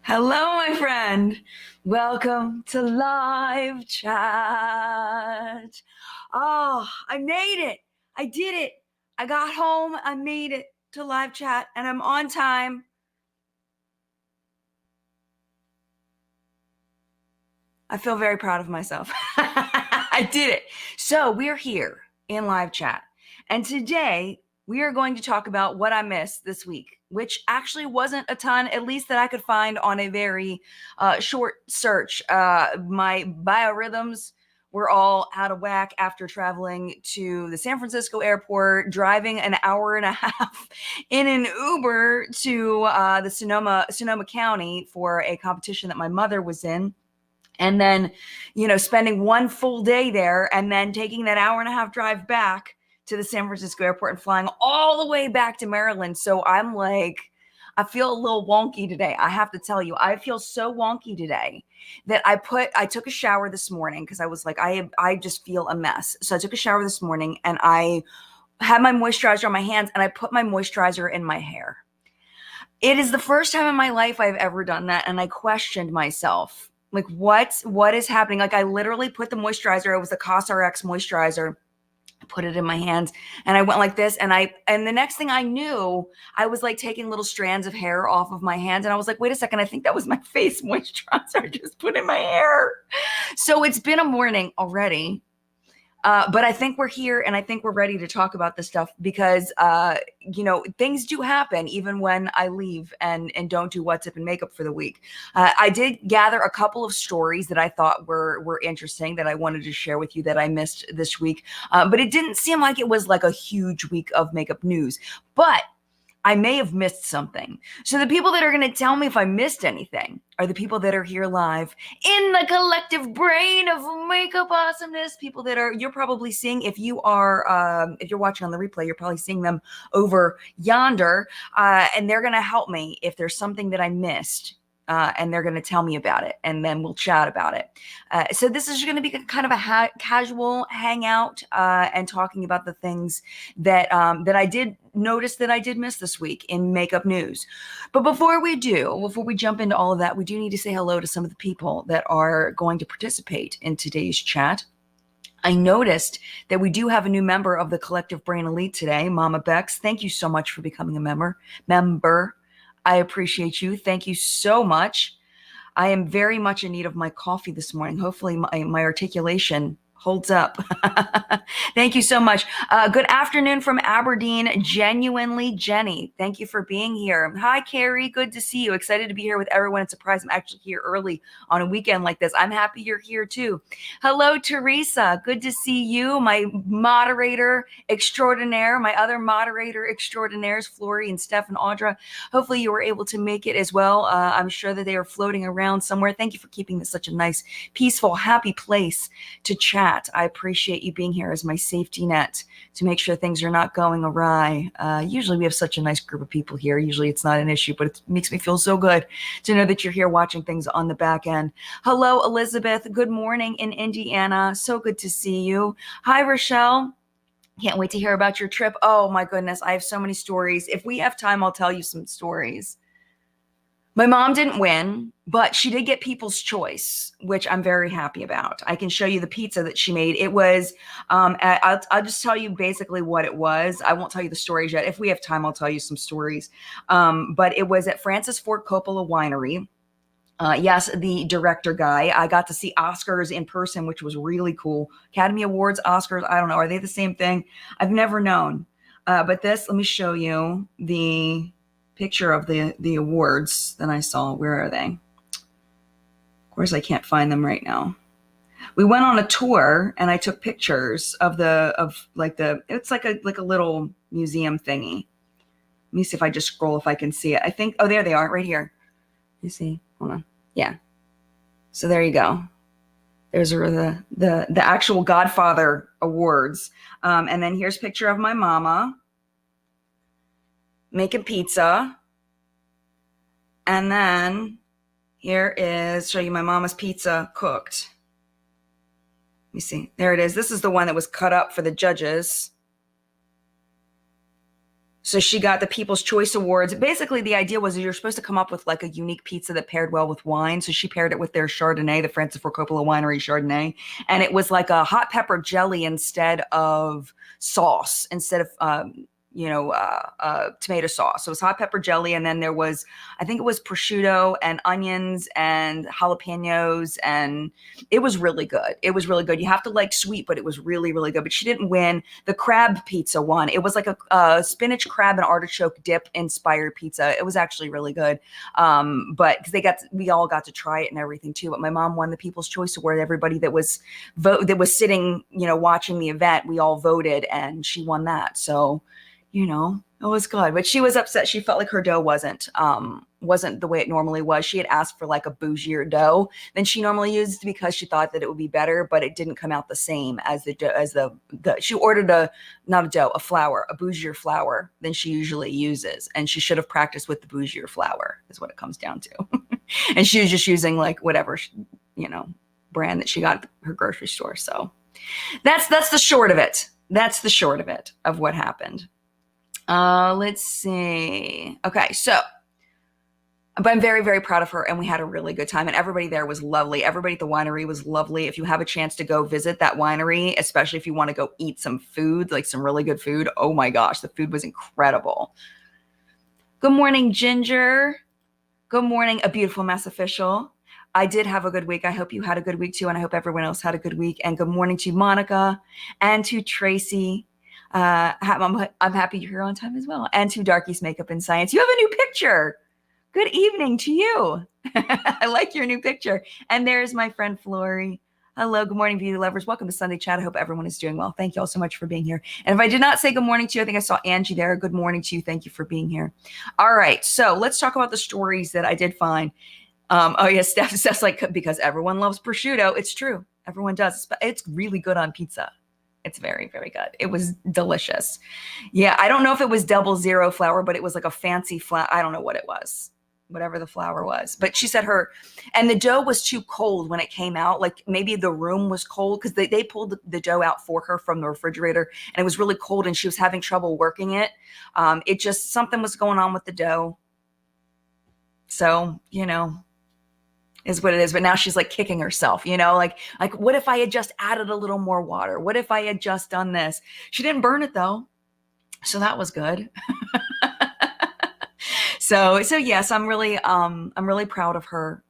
Hello, my friend. Welcome to live chat. Oh, I made it. I did it. I got home. I made it to live chat and I'm on time. I feel very proud of myself. I did it. So we're here in live chat. And today we are going to talk about what I missed this week, which actually wasn't a ton, at least that I could find on a very short search. My biorhythms were all out of whack after traveling to the San Francisco airport, driving an hour and a half in an Uber to the Sonoma County for a competition that my mother was in. And then, spending one full day there and then taking that hour and a half drive back to the San Francisco airport and flying all the way back to Maryland. So I'm like, I feel a little wonky today. I have to tell you, I feel so wonky today that I took a shower this morning because I was like, I just feel a mess. So I took a shower this morning and I had my moisturizer on my hands and I put my moisturizer in my hair. It is the first time in my life I've ever done that. And I questioned myself. Like, what is happening? Like, I literally put the moisturizer, it was the CosRX moisturizer, put it in my hands, and I went like this, and the next thing I knew, I was like taking little strands of hair off of my hands, and I was like, wait a second, I think that was my face moisturizer I just put in my hair. So it's been a morning already. But I think we're here and I think we're ready to talk about this stuff because, things do happen even when I leave and don't do WhatsApp and makeup for the week. I did gather a couple of stories that I thought were interesting that I wanted to share with you that I missed this week. But it didn't seem like it was like a huge week of makeup news. But I may have missed something. So the people that are going to tell me if I missed anything are the people that are here live in the collective brain of makeup awesomeness. People that you're probably seeing, if you're watching on the replay, you're probably seeing them over yonder. And they're going to help me if there's something that I missed. And they're going to tell me about it, and then we'll chat about it. So this is going to be kind of a casual hangout and talking about the things that I did notice that I did miss this week in makeup news. But before we jump into all of that, we do need to say hello to some of the people that are going to participate in today's chat. I noticed that we do have a new member of the Collective Brain Elite today, Mama Bex. Thank you so much for becoming a member. I appreciate you. Thank you so much. I am very much in need of my coffee this morning. Hopefully my articulation holds up. Thank you so much. Good afternoon from Aberdeen. Genuinely Jenny. Thank you for being here. Hi, Carrie. Good to see you. Excited to be here with everyone. It's a surprise I'm actually here early on a weekend like this. I'm happy you're here too. Hello, Teresa. Good to see you. My moderator extraordinaire, my other moderator extraordinaires, Flory and Steph and Audra. Hopefully you were able to make it as well. I'm sure that they are floating around somewhere. Thank you for keeping this such a nice, peaceful, happy place to chat. I appreciate you being here as my safety net to make sure things are not going awry. Usually we have such a nice group of people here. Usually it's not an issue, but it makes me feel so good to know that you're here watching things on the back end. Hello, Elizabeth. Good morning in Indiana. So good to see you. Hi, Rochelle. Can't wait to hear about your trip. Oh my goodness. I have so many stories. If we have time, I'll tell you some stories. My mom didn't win, but she did get People's Choice, which I'm very happy about. I can show you the pizza that she made. It was, I'll just tell you basically what it was. I won't tell you the stories yet. If we have time, I'll tell you some stories. But it was at Francis Ford Coppola Winery. Yes, the director guy. I got to see Oscars in person, which was really cool. Academy Awards, Oscars, I don't know. Are they the same thing? I've never known. But let me show you the picture of the awards that I saw. Where are they? Of course, I can't find them right now. We went on a tour and I took pictures of it's like a little museum thingy. Let me see if I just scroll if I can see it. I think, oh, there they are right here. You see, hold on. Yeah. So there you go. There's the actual Godfather awards. And then here's a picture of my mama making pizza. And then here is, show you my mama's pizza cooked. Let me see. There it is. This is the one that was cut up for the judges. So she got the People's Choice Awards. Basically, the idea was you're supposed to come up with like a unique pizza that paired well with wine. So she paired it with their Chardonnay, the Francis Ford Coppola Winery Chardonnay. And it was like a hot pepper jelly instead of sauce, instead of tomato sauce. So it was hot pepper jelly, and then there was, I think it was prosciutto and onions and jalapenos, and it was really good. It was really good. You have to like sweet, but it was really, really good. But she didn't win. The crab pizza won. It was like a spinach, crab, and artichoke dip inspired pizza. It was actually really good. But because we all got to try it and everything too. But my mom won the People's Choice Award. Everybody that was sitting, watching the event, we all voted, and she won that. So, it was good, but she was upset. She felt like her dough wasn't the way it normally was. She had asked for like a bougier dough than she normally used because she thought that it would be better, but it didn't come out the same as she ordered a bougier flour than she usually uses. And she should have practiced with the bougier flour is what it comes down to. And she was just using like whatever, brand that she got at her grocery store. So that's the short of it. That's the short of it of what happened. Let's see. Okay, but I'm very, very proud of her, and we had a really good time, and everybody there was lovely. Everybody at the winery was lovely. If you have a chance to go visit that winery, especially if you want to go eat some food, like some really good food, oh my gosh, the food was incredible. Good morning, Ginger. Good morning, A Beautiful Mess Official. I did have a good week. I hope you had a good week too, and I hope everyone else had a good week. And good morning to Monica and to Tracy. I'm happy you're here on time as well. And to Darky's Makeup and Science. You have a new picture. Good evening to you. I like your new picture. And there's my friend Flory. Hello, good morning, beauty lovers. Welcome to Sunday Chat. I hope everyone is doing well. Thank you all so much for being here. And if I did not say good morning to you, I think I saw Angie there. Good morning to you. Thank you for being here. All right, so let's talk about the stories that I did find. Steph's like, because everyone loves prosciutto. It's true. Everyone does. It's really good on pizza. It's very, very good. It was delicious. Yeah, I don't know if it was 00 flour, but it was like a fancy flour. I don't know what it was, whatever the flour was. But she said and the dough was too cold when it came out. Like maybe the room was cold because they pulled the dough out for her from the refrigerator, and it was really cold and she was having trouble working it. Something was going on with the dough. So, is what it is. But now she's like kicking herself, like what if I had just added a little more water? What if I had just done this? She didn't burn it though. So that was good. So yes, I'm really proud of her.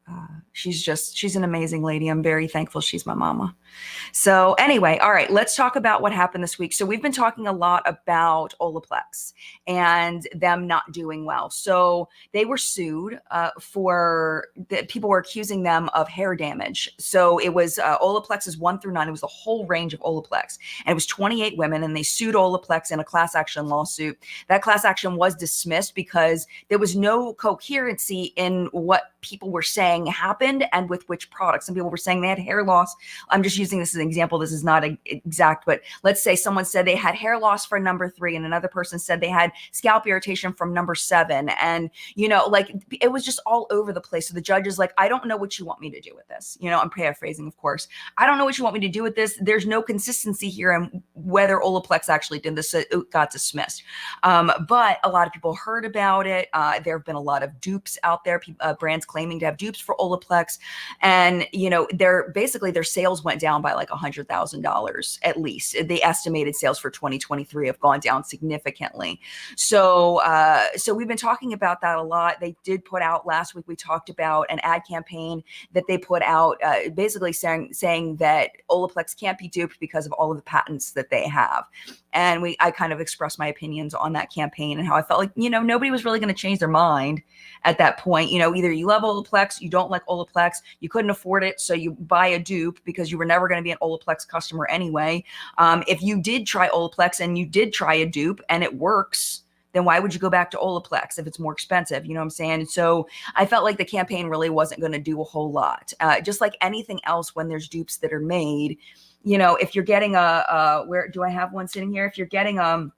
She's an amazing lady. I'm very thankful she's my mama. So anyway, all right, let's talk about what happened this week. So we've been talking a lot about Olaplex and them not doing well. So they were sued people were accusing them of hair damage. So it was Olaplex's 1 through 9. It was the whole range of Olaplex. And it was 28 women, and they sued Olaplex in a class action lawsuit. That class action was dismissed because there was no coherency in what people were saying happened and with which products. Some people were saying they had hair loss. I'm just using this as an example. This is not exact, but let's say someone said they had hair loss for number 3 and another person said they had scalp irritation from number 7. And, it was just all over the place. So the judge is like, I don't know what you want me to do with this. I'm paraphrasing, of course. I don't know what you want me to do with this. There's no consistency here in whether Olaplex actually did this. It got dismissed. But a lot of people heard about it. There have been a lot of dupes out there, brands claiming to have dupes for Olaplex. And, their sales went down by like $100,000 at least. The estimated sales for 2023 have gone down significantly. So we've been talking about that a lot. They did put out last week, we talked about an ad campaign that they put out basically saying that Olaplex can't be duped because of all of the patents that they have. And I kind of expressed my opinions on that campaign and how I felt like, nobody was really going to change their mind at that point. Either you love Olaplex, you don't like Olaplex, you couldn't afford it, so you buy a dupe because you were never going to be an Olaplex customer anyway. If you did try Olaplex and you did try a dupe and it works, then why would you go back to Olaplex if it's more expensive? You know what I'm saying? So I felt like the campaign really wasn't going to do a whole lot. Just like anything else when there's dupes that are made, if you're getting where do I have one sitting here? If you're getting I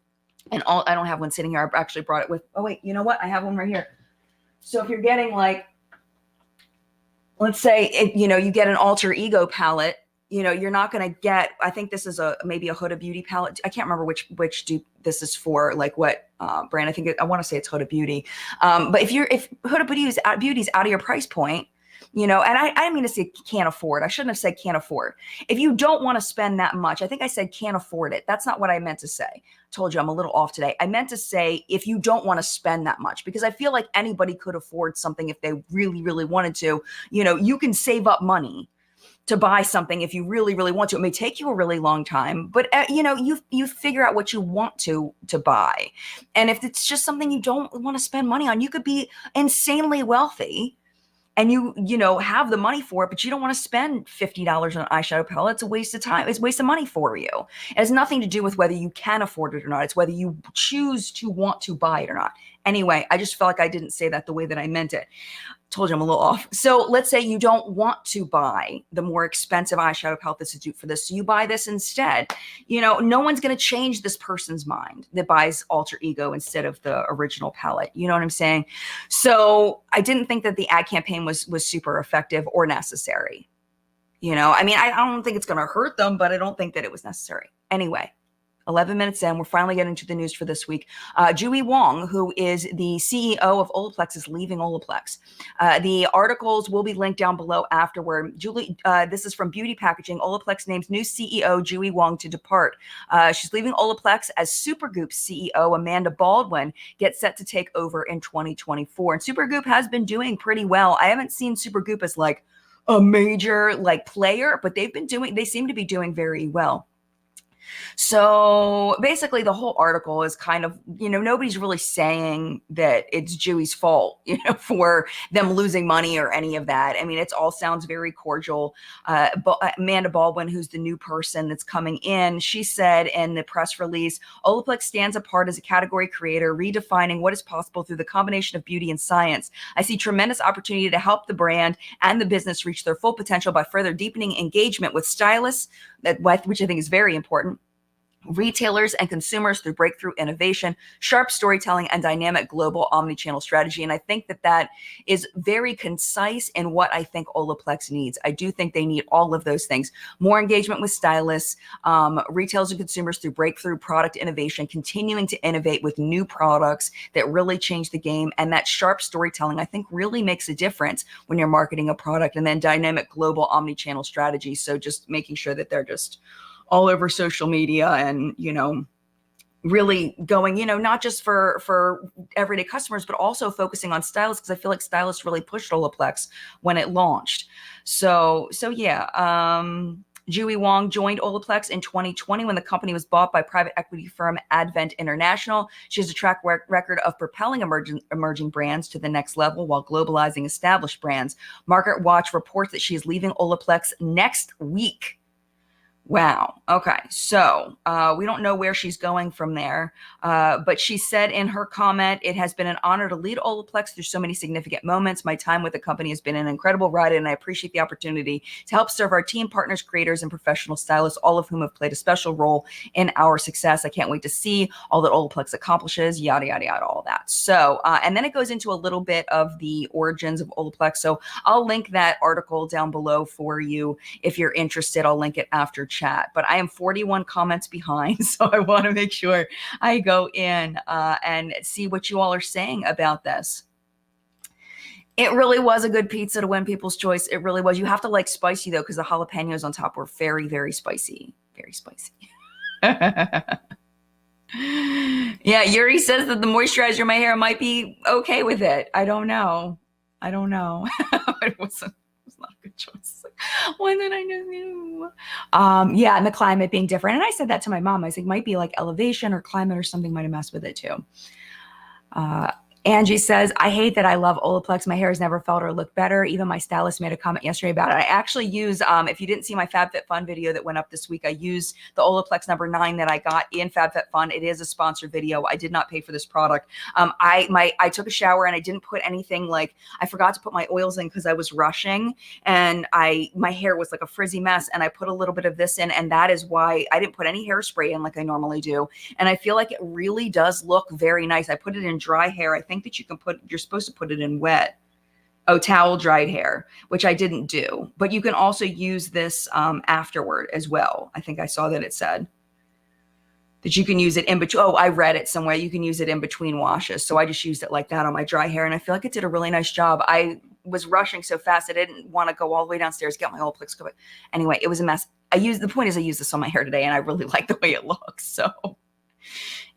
don't have one sitting here. I actually brought it with, oh wait, you know what? I have one right here. So if you're getting like, let's say, you get an alter ego palette, you're not going to get, I think this is maybe a Huda Beauty palette. I can't remember which dupe this is for, like what brand. I want to say it's Huda Beauty. But if Huda Beauty's out of your price point, and I didn't mean to say can't afford. I shouldn't have said can't afford. If you don't want to spend that much, I think I said can't afford it. That's not what I meant to say. Told you I'm a little off today. I meant to say if you don't want to spend that much, because I feel like anybody could afford something if they really, really wanted to. You can save up money to buy something if you really, really want to. It may take you a really long time, but you figure out what you want to buy. And if it's just something you don't want to spend money on, you could be insanely wealthy and you have the money for it, but you don't want to spend $50 on an eyeshadow palette. It's a waste of time. It's a waste of money for you. It has nothing to do with whether you can afford it or not. It's whether you choose to want to buy it or not. Anyway, I just felt like I didn't say that the way that I meant it. Told you I'm a little off. So let's say you don't want to buy the more expensive eyeshadow palette that's a dupe for this. So you buy this instead. No one's going to change this person's mind that buys Alter Ego instead of the original palette. You know what I'm saying? So I didn't think that the ad campaign was super effective or necessary. I don't think it's going to hurt them, but I don't think that it was necessary. Anyway, 11 minutes in, we're finally getting to the news for this week. Jui Wong, who is the CEO of Olaplex, is leaving Olaplex. The articles will be linked down below afterward. This is from Beauty Packaging. Olaplex names new CEO Jui Wong to depart. She's leaving Olaplex as Supergoop CEO Amanda Baldwin gets set to take over in 2024. And Supergoop has been doing pretty well. I haven't seen Supergoop as like a major player, but they seem to be doing very well. So basically the whole article is kind of, nobody's really saying that it's Jui's fault, for them losing money or any of that. I mean, it all sounds very cordial. But Amanda Baldwin, who's the new person that's coming in, she said in the press release, Olaplex stands apart as a category creator, redefining what is possible through the combination of beauty and science. I see tremendous opportunity to help the brand and the business reach their full potential by further deepening engagement with stylists, which I think is very important, retailers and consumers through breakthrough innovation, sharp storytelling, and dynamic global omnichannel strategy. And I think that is very concise in what I think Olaplex needs. I do think they need all of those things. More engagement with stylists, retailers and consumers through breakthrough product innovation, continuing to innovate with new products that really change the game. And that sharp storytelling, I think, really makes a difference when you're marketing a product. And then dynamic global omnichannel strategy. So just making sure that they're just all over social media and, really going, not just for everyday customers, but also focusing on stylists, because I feel like stylists really pushed Olaplex when it launched. So yeah, Jui Wong joined Olaplex in 2020 when the company was bought by private equity firm Advent International. She has a track record of propelling emerging brands to the next level while globalizing established brands. Market Watch reports that she is leaving Olaplex next week. Wow. Okay. So we don't know where she's going from there. But she said in her comment, it has been an honor to lead Olaplex through so many significant moments. My time with the company has been an incredible ride, and I appreciate the opportunity to help serve our team, partners, creators, and professional stylists, all of whom have played a special role in our success. I can't wait to see all that Olaplex accomplishes, yada, yada, yada, all that. So, and then it goes into a little bit of the origins of Olaplex. So I'll link that article down below for you if you're interested. I'll link it after chat, but I am 41 comments behind. So I want to make sure I go in and see what you all are saying about this. It really was a good pizza to win People's Choice. It really was. You have to like spicy though, because the jalapenos on top were very, very spicy. Very spicy. Yeah, Yuri says that the moisturizer in my hair might be okay with it. I don't know. It was not a good choice. One that I knew. Yeah, and the climate being different. And I said that to my mom. I said, it might be like elevation or climate or something might have messed with it too. Angie says, I hate that I love Olaplex. My hair has never felt or looked better. Even my stylist made a comment yesterday about it. I actually use, if you didn't see my FabFitFun video that went up this week, I used the Olaplex number 9 that I got in FabFitFun. It is a sponsored video. I did not pay for this product. I took a shower and I didn't put anything, like I forgot to put my oils in because I was rushing, and my hair was like a frizzy mess, and I put a little bit of this in, and that is why I didn't put any hairspray in like I normally do. And I feel like it really does look very nice. I put it in dry hair. I think that you're supposed to put it in wet. Oh, towel dried hair, which I didn't do. But you can also use this afterward as well. I think I saw that it said that you can use it in between. Oh, I read it somewhere. You can use it in between washes. So I just used it like that on my dry hair. And I feel like it did a really nice job. I was rushing so fast. I didn't want to go all the way downstairs, get my Olaplex cover. Anyway, it was a mess. The point is I used this on my hair today and I really like the way it looks. So,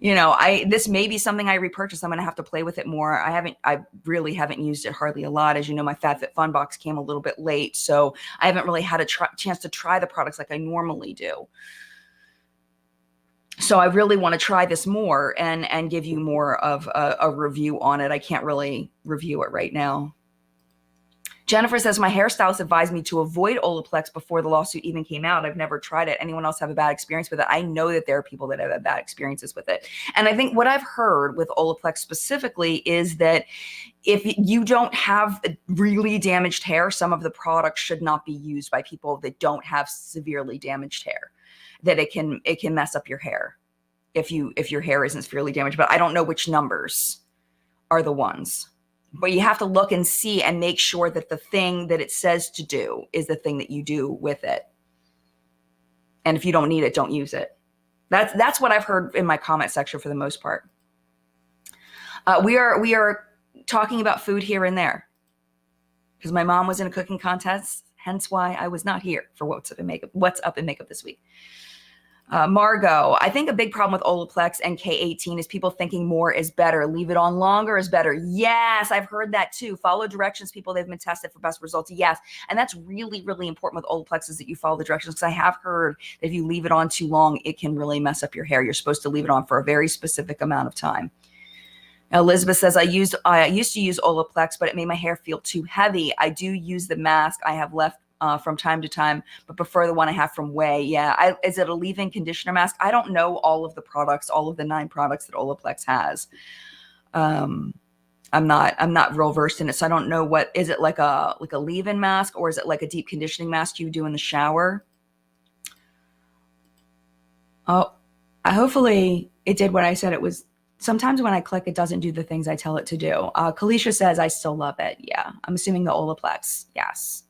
this may be something I repurchase. I'm going to have to play with it more. I really haven't used it hardly a lot. As you know, my FabFitFun box came a little bit late. So I haven't really had a chance to try the products like I normally do. So I really want to try this more and give you more of a review on it. I can't really review it right now. Jennifer says, my hairstylist advised me to avoid Olaplex before the lawsuit even came out. I've never tried it. Anyone else have a bad experience with it? I know that there are people that have had bad experiences with it. And I think what I've heard with Olaplex specifically is that if you don't have really damaged hair, some of the products should not be used by people that don't have severely damaged hair. That it can mess up your hair if your hair isn't severely damaged. But I don't know which numbers are the ones. But you have to look and see and make sure that the thing that it says to do is the thing that you do with it. And if you don't need it, don't use it. That's what I've heard in my comment section for the most part. We are talking about food here and there because my mom was in a cooking contest, hence why I was not here for What's Up in Makeup this week. Margot, I think a big problem with Olaplex and K18 is people thinking more is better. Leave it on longer is better. Yes, I've heard that too. Follow directions, people. They've been tested for best results. Yes. And that's really, really important with Olaplex is that you follow the directions because I have heard that if you leave it on too long, it can really mess up your hair. You're supposed to leave it on for a very specific amount of time. Elizabeth says, I used to use Olaplex, but it made my hair feel too heavy. I do use the mask I have left from time to time, but prefer the one I have from Way. Yeah. Is it a leave-in conditioner mask? I don't know all of the products, all of the 9 products that Olaplex has. I'm not real versed in it. So I don't know is it like a leave-in mask or is it like a deep conditioning mask you do in the shower? Oh, hopefully it did what I said it was. Sometimes when I click, it doesn't do the things I tell it to do. Kalisha says, I still love it. Yeah. I'm assuming the Olaplex. Yes.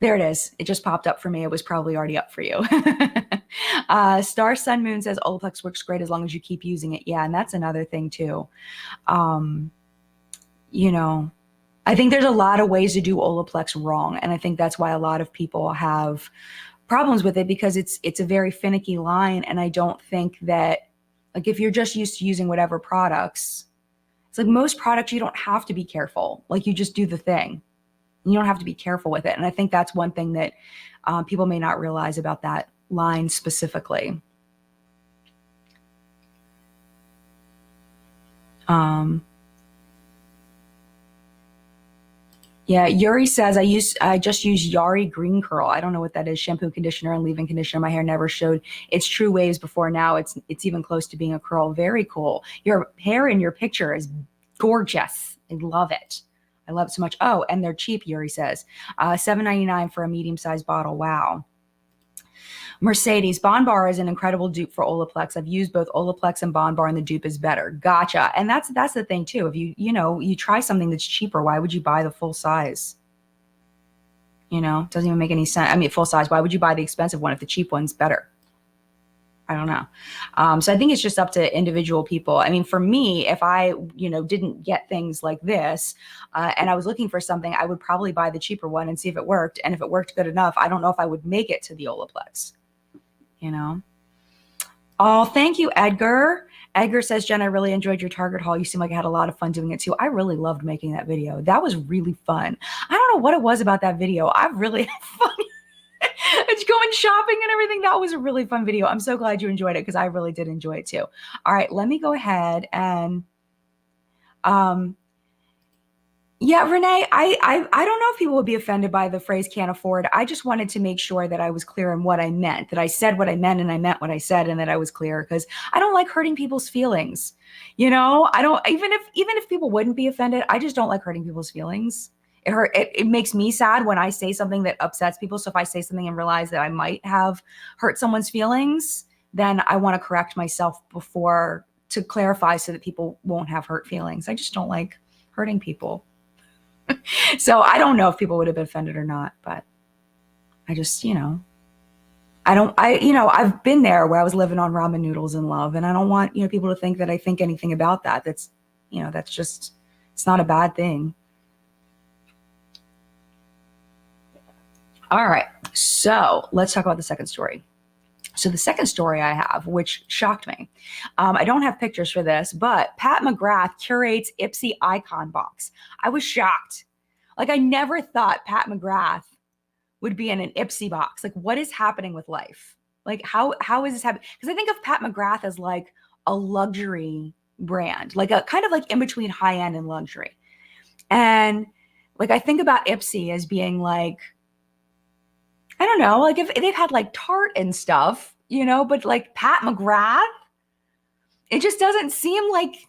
There it is. It just popped up for me. It was probably already up for you. Star Sun Moon says Olaplex works great as long as you keep using it. Yeah, and that's another thing too. I think there's a lot of ways to do Olaplex wrong, and I think that's why a lot of people have problems with it because it's a very finicky line, and I don't think that like if you're just used to using whatever products, it's like most products you don't have to be careful. Like you just do the thing. You don't have to be careful with it. And I think that's one thing that people may not realize about that line specifically. Yeah, Yuri says, I just use Yari Green Curl. I don't know what that is. Shampoo, conditioner, and leave-in conditioner. My hair never showed its true waves before. Now it's even close to being a curl. Very cool. Your hair in your picture is gorgeous. I love it. I love it so much. Oh, and they're cheap, Yuri says. $7.99 for a medium-sized bottle. Wow. Mercedes, Bond Bar is an incredible dupe for Olaplex. I've used both Olaplex and Bond Bar, and the dupe is better. Gotcha. And that's the thing too. If you try something that's cheaper, why would you buy the full size? It doesn't even make any sense. I mean, full size. Why would you buy the expensive one if the cheap one's better? I don't know. So I think it's just up to individual people. I mean, for me, if I, didn't get things like this and I was looking for something, I would probably buy the cheaper one and see if it worked. And if it worked good enough, I don't know if I would make it to the Olaplex, Oh, thank you, Edgar. Edgar says, Jen, I really enjoyed your Target haul. You seem like I had a lot of fun doing it too. I really loved making that video. That was really fun. I don't know what it was about that video. I really had fun. It's going shopping and everything. That was a really fun video. I'm so glad you enjoyed it because I really did enjoy it too. All right, let me go ahead and yeah, Renee, I don't know if people would be offended by the phrase can't afford. I just wanted to make sure that I was clear on what I meant, that I said what I meant and I meant what I said and that I was clear because I don't like hurting people's feelings. I don't even if people wouldn't be offended, I just don't like hurting people's feelings. It makes me sad when I say something that upsets people. So if I say something and realize that I might have hurt someone's feelings, then I want to correct myself to clarify so that people won't have hurt feelings. I just don't like hurting people. So I don't know if people would have been offended or not, but I just, I've been there where I was living on ramen noodles in love, and I don't want, people to think that I think anything about that. That's just, it's not a bad thing. All right. So let's talk about the second story. So the second story I have, which shocked me, I don't have pictures for this, but Pat McGrath curates Ipsy icon box. I was shocked. Like, I never thought Pat McGrath would be in an Ipsy box. Like, what is happening with life? Like, how is this happening? Because I think of Pat McGrath as like a luxury brand, like a kind of like in between high end and luxury. And like, I think about Ipsy as being like, I don't know, like if they've had like Tarte and stuff, but like Pat McGrath, it just doesn't seem like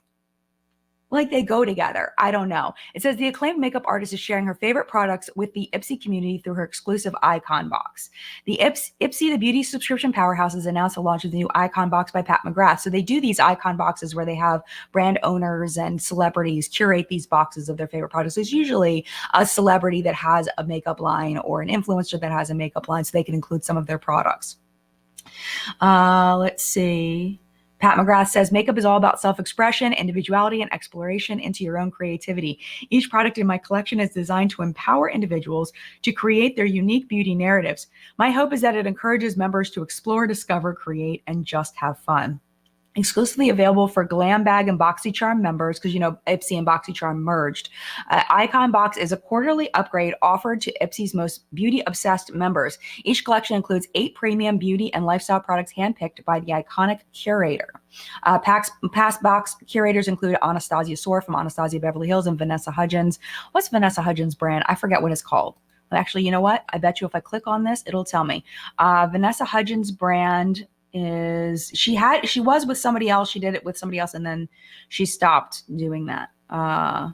they go together. I don't know. It says the acclaimed makeup artist is sharing her favorite products with the Ipsy community through her exclusive icon box. The Ipsy, the beauty subscription powerhouse, has announced the launch of the new icon box by Pat McGrath. So they do these icon boxes where they have brand owners and celebrities curate these boxes of their favorite products. It's usually a celebrity that has a makeup line or an influencer that has a makeup line, so they can include some of their products. Let's see. Pat McGrath says, makeup is all about self-expression, individuality, and exploration into your own creativity. Each product in my collection is designed to empower individuals to create their unique beauty narratives. My hope is that it encourages members to explore, discover, create, and just have fun. Exclusively available for Glam Bag and BoxyCharm members, because Ipsy and BoxyCharm merged. Icon Box is a quarterly upgrade offered to Ipsy's most beauty-obsessed members. Each collection includes 8 premium beauty and lifestyle products handpicked by the iconic curator. Past box curators include Anastasia Soar from Anastasia Beverly Hills and Vanessa Hudgens. What's Vanessa Hudgens' brand? I forget what it's called. Actually, you know what? I bet you if I click on this, it'll tell me. Vanessa Hudgens' brand is she was with somebody else. She did it with somebody else, and then she stopped doing that. Let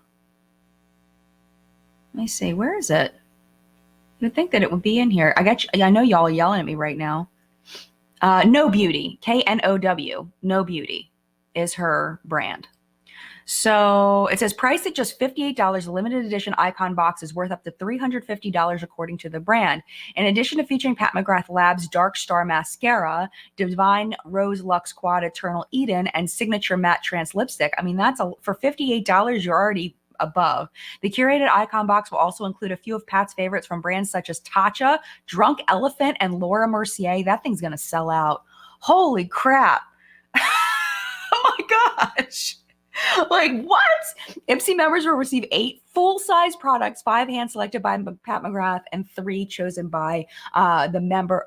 me see, where is it? You'd think that it would be in here. I know y'all are yelling at me right now. No Beauty, KNOW, No Beauty is her brand. So it says priced at just $58, the limited edition icon box is worth up to $350 according to the brand. In addition to featuring Pat McGrath Labs Dark Star Mascara, Divine Rose Luxe Quad Eternal Eden, and Signature Matte Trans Lipstick. I mean, for $58, you're already above. The curated icon box will also include a few of Pat's favorites from brands such as Tatcha, Drunk Elephant, and Laura Mercier. That thing's going to sell out. Holy crap. Oh my gosh. Like, what? Ipsy members will receive 8 full-size products, 5 hand-selected by Pat McGrath, and 3 chosen by the member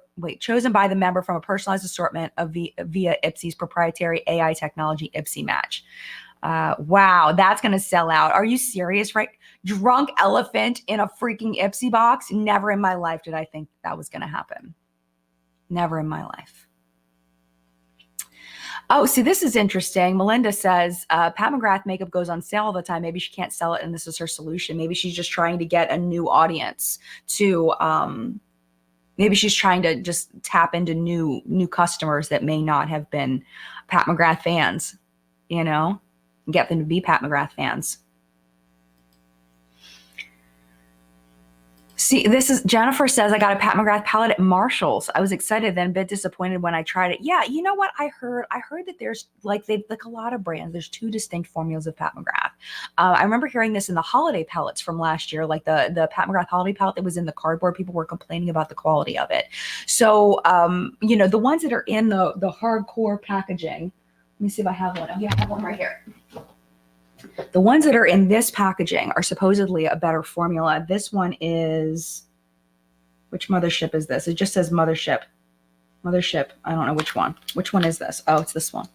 from a personalized assortment via Ipsy's proprietary AI technology, Ipsy Match. Wow, that's going to sell out. Are you serious, right? Drunk Elephant in a freaking Ipsy box? Never in my life did I think that was going to happen. Never in my life. Oh, see, this is interesting. Melinda says, Pat McGrath makeup goes on sale all the time. Maybe she can't sell it, and this is her solution. Maybe she's just trying to get a new audience to, maybe she's trying to just tap into new customers that may not have been Pat McGrath fans, get them to be Pat McGrath fans. See, Jennifer says, I got a Pat McGrath palette at Marshall's. I was excited, then a bit disappointed when I tried it. Yeah, you know what I heard? I heard that there's like a lot of brands. There's 2 distinct formulas of Pat McGrath. I remember hearing this in the holiday palettes from last year, like the Pat McGrath holiday palette that was in the cardboard. People were complaining about the quality of it. So, the ones that are in the hardcore packaging. Let me see if I have one. Oh, yeah, I have one right here. The ones that are in this packaging are supposedly a better formula. This one is, which mothership is this? It just says mothership. Mothership. I don't know which one. Which one is this? Oh, it's this one.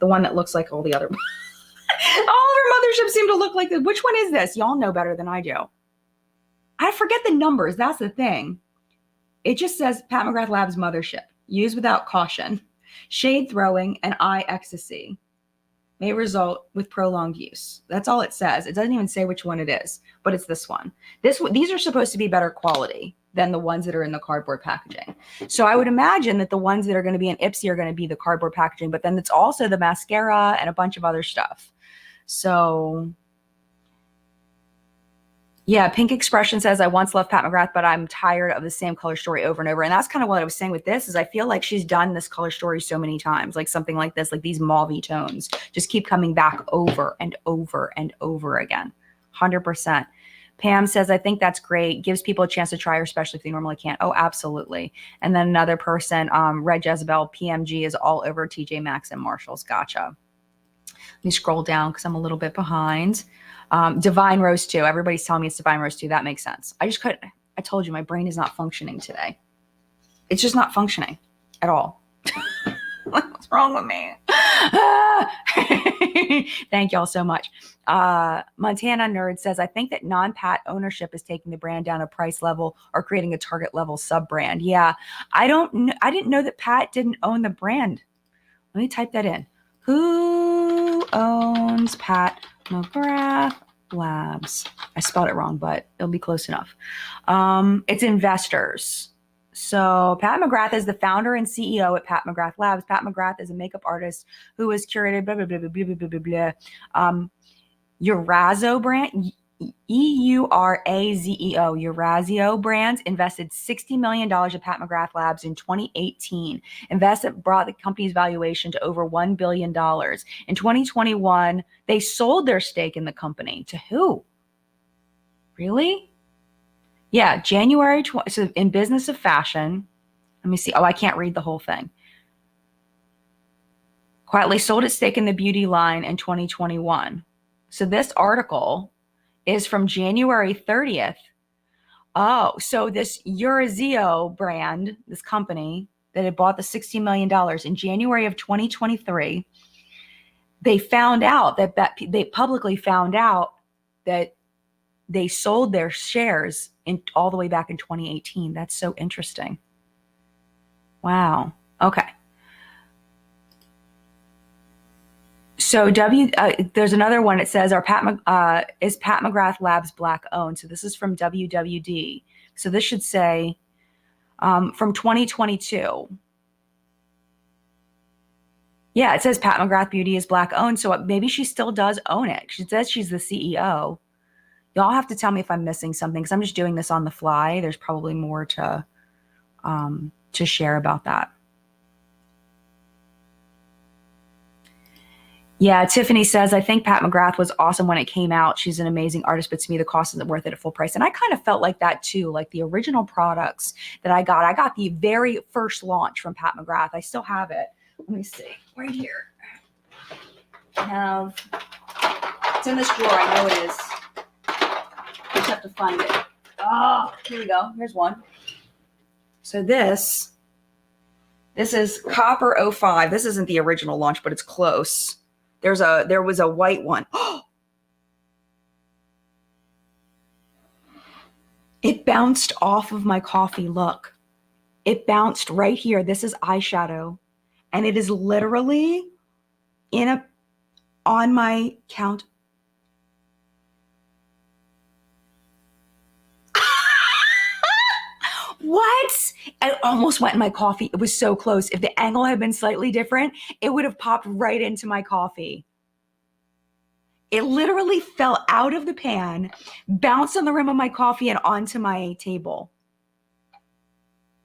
The one that looks like all the other. All of our motherships seem to look like this. Which one is this? Y'all know better than I do. I forget the numbers. That's the thing. It just says Pat McGrath Labs Mothership. Use without caution. Shade throwing and eye ecstasy may result with prolonged use. That's all it says. It doesn't even say which one it is, but it's this one. These are supposed to be better quality than the ones that are in the cardboard packaging. So I would imagine that the ones that are going to be in Ipsy are going to be the cardboard packaging, but then it's also the mascara and a bunch of other stuff. So Yeah, Pink Expression says, I once loved Pat McGrath, but I'm tired of the same color story over and over. And that's kind of what I was saying with this is I feel like she's done this color story so many times, like something like this, like these mauve tones just keep coming back over and over and over again. 100%. Pam says, I think that's great. Gives people a chance to try her, especially if they normally can't. Oh, absolutely. And then another person, Red Jezebel, PMG is all over TJ Maxx and Marshalls. Gotcha. Let me scroll down because I'm a little bit behind. Divine Rose 2. Everybody's telling me it's Divine Rose 2. That makes sense. I told you my brain is not functioning today. It's just not functioning at all. What's wrong with me? Thank y'all so much. Montana Nerd says, I think that non-Pat ownership is taking the brand down a price level or creating a target level sub brand. Yeah. I didn't know that Pat didn't own the brand. Let me type that in. Who owns Pat McGrath Labs? I spelled it wrong, but it'll be close enough. It's investors. So Pat McGrath is the founder and CEO at Pat McGrath Labs. Pat McGrath is a makeup artist who has curated blah, blah, blah, blah, blah, blah, blah, blah. Eurazeo brand, EURAZEO, Eurazeo Brands invested $60 million at Pat McGrath Labs in 2018. Investment brought the company's valuation to over $1 billion. In 2021, they sold their stake in the company. To who? Really? Yeah, January 20, so in business of fashion. Let me see. Oh, I can't read the whole thing. Quietly sold its stake in the beauty line in 2021. So this article is from January 30th. Oh, so this Eurazeo brand, this company that had bought the $60 million in January of 2023, they publicly found out that they sold their shares all the way back in 2018. That's so interesting. Wow. Okay. So there's another one. It says, is Pat McGrath Labs Black owned? So this is from WWD. So this should say from 2022. Yeah, it says Pat McGrath Beauty is Black owned. So maybe she still does own it. She says she's the CEO. Y'all have to tell me if I'm missing something because I'm just doing this on the fly. There's probably more to share about that. Yeah, Tiffany says, I think Pat McGrath was awesome when it came out. She's an amazing artist, but to me, the cost isn't worth it at full price. And I kind of felt like that too. Like the original products that I got the very first launch from Pat McGrath. I still have it. Let me see. Right here. It's in this drawer. I know it is. I just have to find it. Oh, here we go. Here's one. So this is Copper 05. This isn't the original launch, but it's close. There was a white one. It bounced off of my coffee. Look, it bounced right here. This is eyeshadow, and it is literally on my count. What? It almost went in my coffee. It was so close. If the angle had been slightly different, it would have popped right into my coffee. It literally fell out of the pan, bounced on the rim of my coffee and onto my table.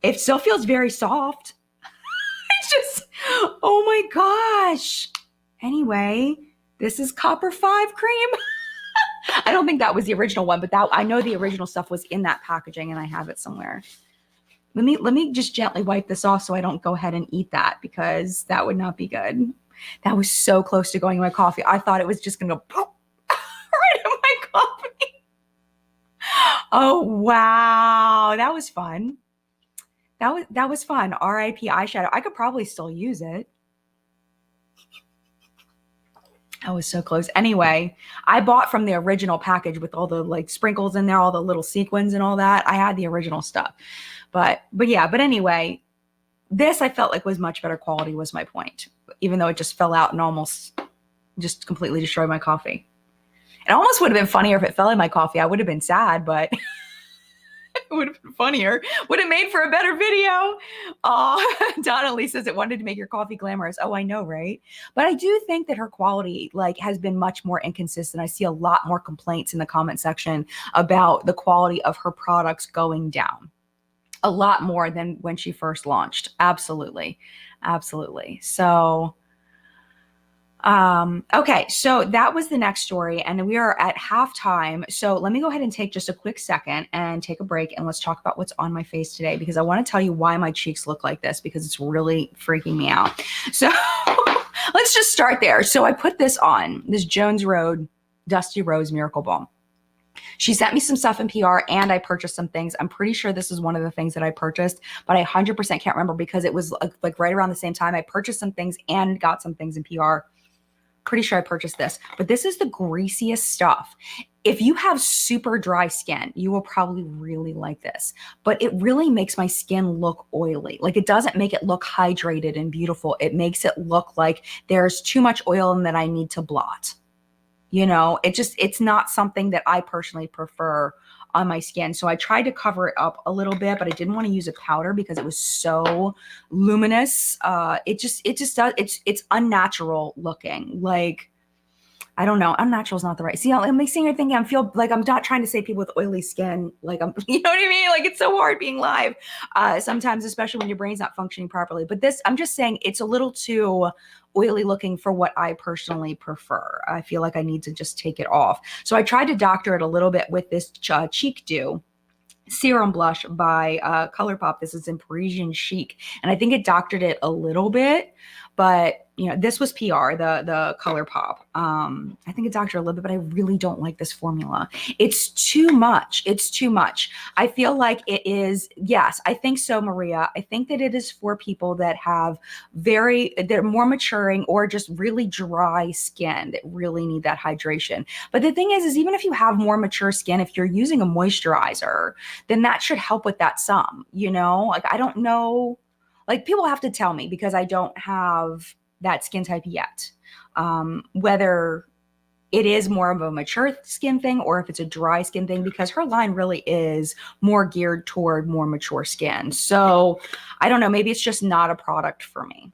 It still feels very soft. It's just, oh my gosh. Anyway, this is Copper 5 cream. I don't think that was the original one, but I know the original stuff was in that packaging and I have it somewhere. Let me just gently wipe this off so I don't go ahead and eat that because that would not be good. That was so close to going in my coffee. I thought it was just going to go right in my coffee. Oh, wow. That was fun. That was fun. RIP eyeshadow. I could probably still use it. That was so close. Anyway, I bought from the original package with all the like sprinkles in there, all the little sequins and all that. I had the original stuff. But anyway, this I felt like was much better quality was my point, even though it just fell out and almost just completely destroyed my coffee. It almost would have been funnier if it fell in my coffee. I would have been sad, but would have been funnier. Would have made for a better video. Donna Lee says it wanted to make your coffee glamorous. Oh, I know, right? But I do think that her quality has been much more inconsistent. I see a lot more complaints in the comment section about the quality of her products going down. A lot more than when she first launched. Absolutely. Absolutely. So okay, so that was the next story, and we are at halftime. So let me go ahead and take just a quick second and take a break, and let's talk about what's on my face today, because I want to tell you why my cheeks look like this, because it's really freaking me out. So let's just start there. So I put this on, this Jones Road Dusty Rose Miracle Balm. She sent me some stuff in PR, and I purchased some things. I'm pretty sure this is one of the things that I purchased, but I 100% can't remember because it was like right around the same time I purchased some things and got some things in PR. Pretty sure I purchased this, but this is the greasiest stuff. If you have super dry skin, you will probably really like this, but it really makes my skin look oily. Like, it doesn't make it look hydrated and beautiful. It makes it look like there's too much oil and that I need to blot. You know, it's not something that I personally prefer on my skin. So I tried to cover it up a little bit, but I didn't want to use a powder because it was so luminous. It just does, it's unnatural looking. Like, I don't know. Unnatural is not the right. See, I'm sitting here thinking, I feel like I'm not trying to say people with oily skin. Like, you know what I mean? Like, it's so hard being live sometimes, especially when your brain's not functioning properly. But this, I'm just saying, it's a little too oily looking for what I personally prefer. I feel like I need to just take it off. So I tried to doctor it a little bit with this Cheek Dew serum blush by ColourPop. This is in Parisian Chic, and I think it doctored it a little bit, but you know, this was PR, the ColourPop. I think it doctored a little bit, but I really don't like this formula. It's too much. It's too much. I feel like it is. Yes, I think so, Maria. I think that it is for people that have they're more maturing or just really dry skin that really need that hydration. But the thing is even if you have more mature skin, if you're using a moisturizer, then that should help with that some, you know? Like, I don't know. Like, people have to tell me because I don't have that skin type yet. Whether it is more of a mature skin thing or if it's a dry skin thing, because her line really is more geared toward more mature skin. So I don't know, maybe it's just not a product for me.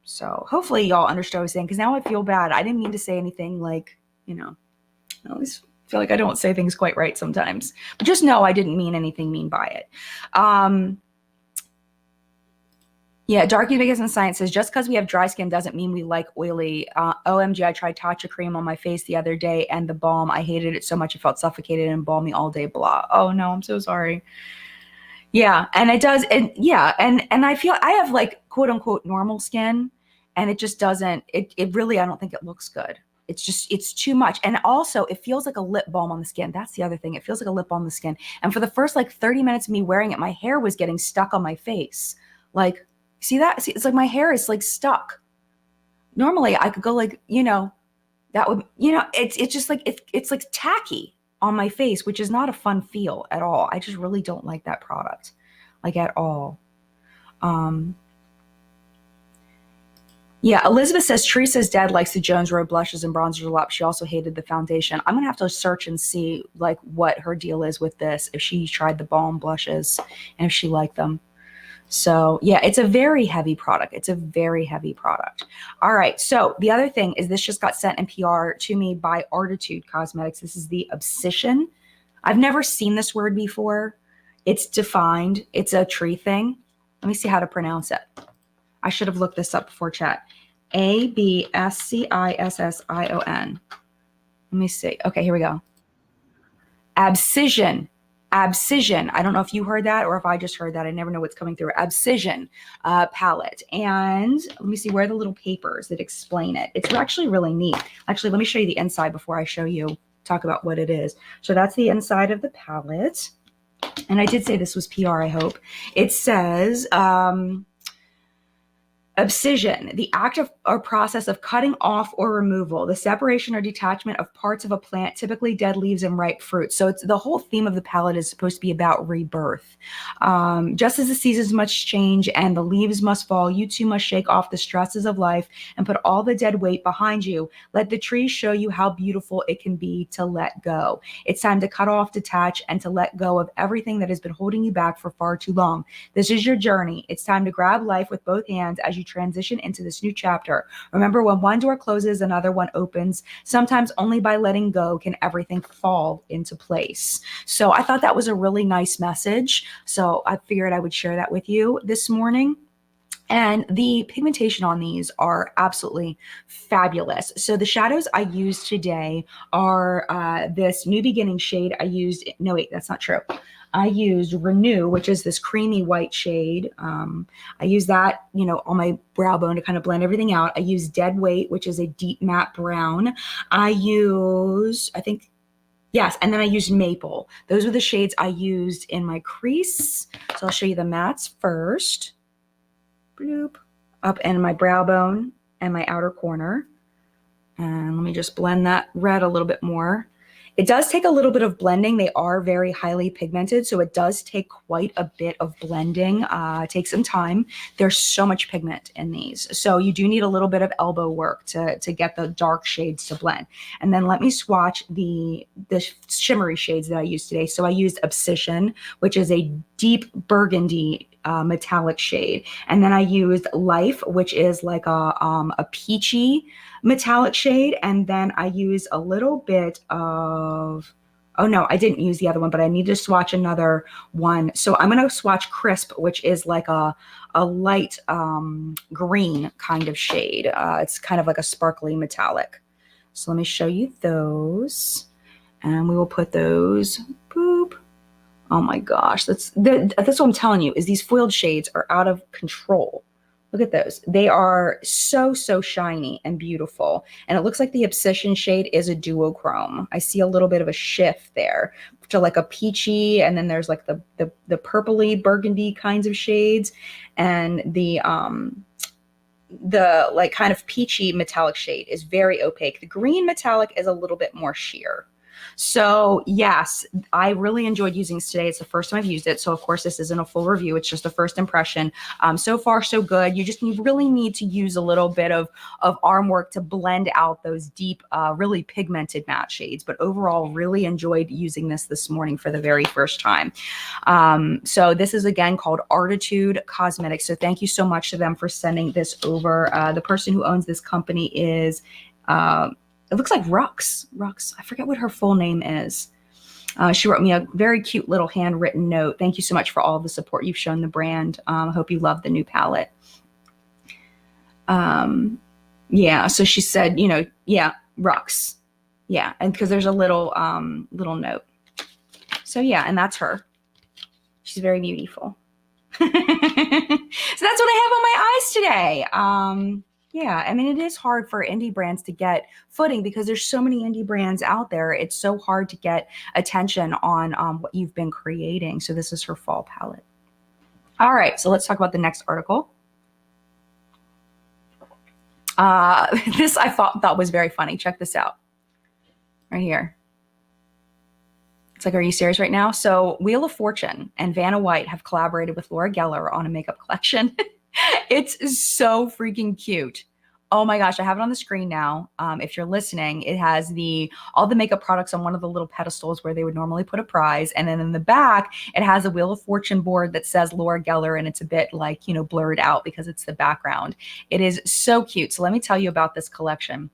So hopefully y'all understood what I was saying, because now I feel bad. I didn't mean to say anything, like, you know, I always feel like I don't say things quite right sometimes, but just know I didn't mean anything mean by it. Yeah, Darky Vegas and Science says, just because we have dry skin doesn't mean we like oily. OMG, I tried Tatcha cream on my face the other day and the balm, I hated it so much. It felt suffocated and balmy all day, blah. Oh no, I'm so sorry. Yeah, and it does. And yeah, and I feel I have like quote unquote normal skin, and it just doesn't, it really, I don't think it looks good. It's just, it's too much. And also it feels like a lip balm on the skin. That's the other thing. It feels like a lip balm on the skin. And for the first like 30 minutes of me wearing it, my hair was getting stuck on my face. Like, see that? See, it's like my hair is like stuck. Normally I could go like, you know, that would, you know, it's just like, it's like tacky on my face, which is not a fun feel at all. I just really don't like that product, like, at all. Yeah, Elizabeth says Teresa's dad likes the Jones Road blushes and bronzers a lot. She also hated the foundation. I'm gonna have to search and see like what her deal is with this, if she tried the balm blushes and if she liked them. So yeah, it's a very heavy product. It's a very heavy product. All right. So the other thing is this just got sent in PR to me by Artitude Cosmetics. This is the Obsession. I've never seen this word before. It's defined. It's a tree thing. Let me see how to pronounce it. I should have looked this up before chat. Abscission. Let me see. Okay, here we go. Abscission. Abscission. I don't know if you heard that or if I just heard that. I never know what's coming through. Abscission palette. And let me see, where are the little papers that explain it? It's actually really neat. Actually, let me show you the inside before I show you, talk about what it is. So that's the inside of the palette. And I did say this was PR, I hope. It says, Obsession, the act of or process of cutting off or removal, the separation or detachment of parts of a plant, typically dead leaves and ripe fruit. So it's the whole theme of the palette is supposed to be about rebirth. Just as the seasons must change and the leaves must fall, you too must shake off the stresses of life and put all the dead weight behind you. Let the trees show you how beautiful it can be to let go. It's time to cut off, detach, and to let go of everything that has been holding you back for far too long. This is your journey. It's time to grab life with both hands as you transition into this new chapter. Remember, when one door closes, another one opens. Sometimes only by letting go can everything fall into place. So I thought that was a really nice message. So I figured I would share that with you this morning. And the pigmentation on these are absolutely fabulous. So the shadows I used today are this New Beginning shade. No, wait, that's not true. I used Renew, which is this creamy white shade. I use that, on my brow bone to kind of blend everything out. I use Dead Weight, which is a deep matte brown. Yes, and then I used Maple. Those are the shades I used in my crease. So I'll show you the mattes first. Bloop, up in my brow bone and my outer corner. And let me just blend that red a little bit more. It does take a little bit of blending. They are very highly pigmented, so it does take quite a bit of blending. It takes some time. There's so much pigment in these. So you do need a little bit of elbow work to get the dark shades to blend. And then let me swatch the shimmery shades that I used today. So I used Obsession, which is a deep burgundy metallic shade. And then I used Life, which is like a peachy metallic shade. And then I use a little bit of, oh no, I didn't use the other one, but I need to swatch another one. So I'm going to swatch Crisp, which is like a light green kind of shade. It's kind of like a sparkly metallic. So let me show you those. And we will put those, boop. Oh my gosh, that's what I'm telling you, is these foiled shades are out of control. Look at those. They are so, so shiny and beautiful. And it looks like the Obsession shade is a duochrome. I see a little bit of a shift there to like a peachy, and then there's like the purpley burgundy kinds of shades, and the like kind of peachy metallic shade is very opaque. The green metallic is a little bit more sheer. So yes, I really enjoyed using this today. It's the first time I've used it. So of course, this isn't a full review. It's just a first impression. So far, so good. You really need to use a little bit of arm work to blend out those deep, really pigmented matte shades. But overall, really enjoyed using this morning for the very first time. So this is again called Artitude Cosmetics. So thank you so much to them for sending this over. The person who owns this company is... it looks like Rux. I forget what her full name is. She wrote me a very cute little handwritten note. Thank you so much for all the support you've shown the brand. I hope you love the new palette. Yeah, so she said, yeah, Rux. Yeah, and because there's a little note. So yeah, and that's her. She's very beautiful. So that's what I have on my eyes today. Yeah, I mean, it is hard for indie brands to get footing because there's so many indie brands out there. It's so hard to get attention on what you've been creating. So this is her fall palette. All right, so let's talk about the next article. This I thought was very funny. Check this out. Right here. It's like, are you serious right now? So Wheel of Fortune and Vanna White have collaborated with Laura Geller on a makeup collection. It's so freaking cute. Oh my gosh, I have it on the screen now. If you're listening, it has all the makeup products on one of the little pedestals where they would normally put a prize. And then in the back, it has a Wheel of Fortune board that says Laura Geller, and it's a bit like, blurred out because it's the background. It is so cute. So let me tell you about this collection.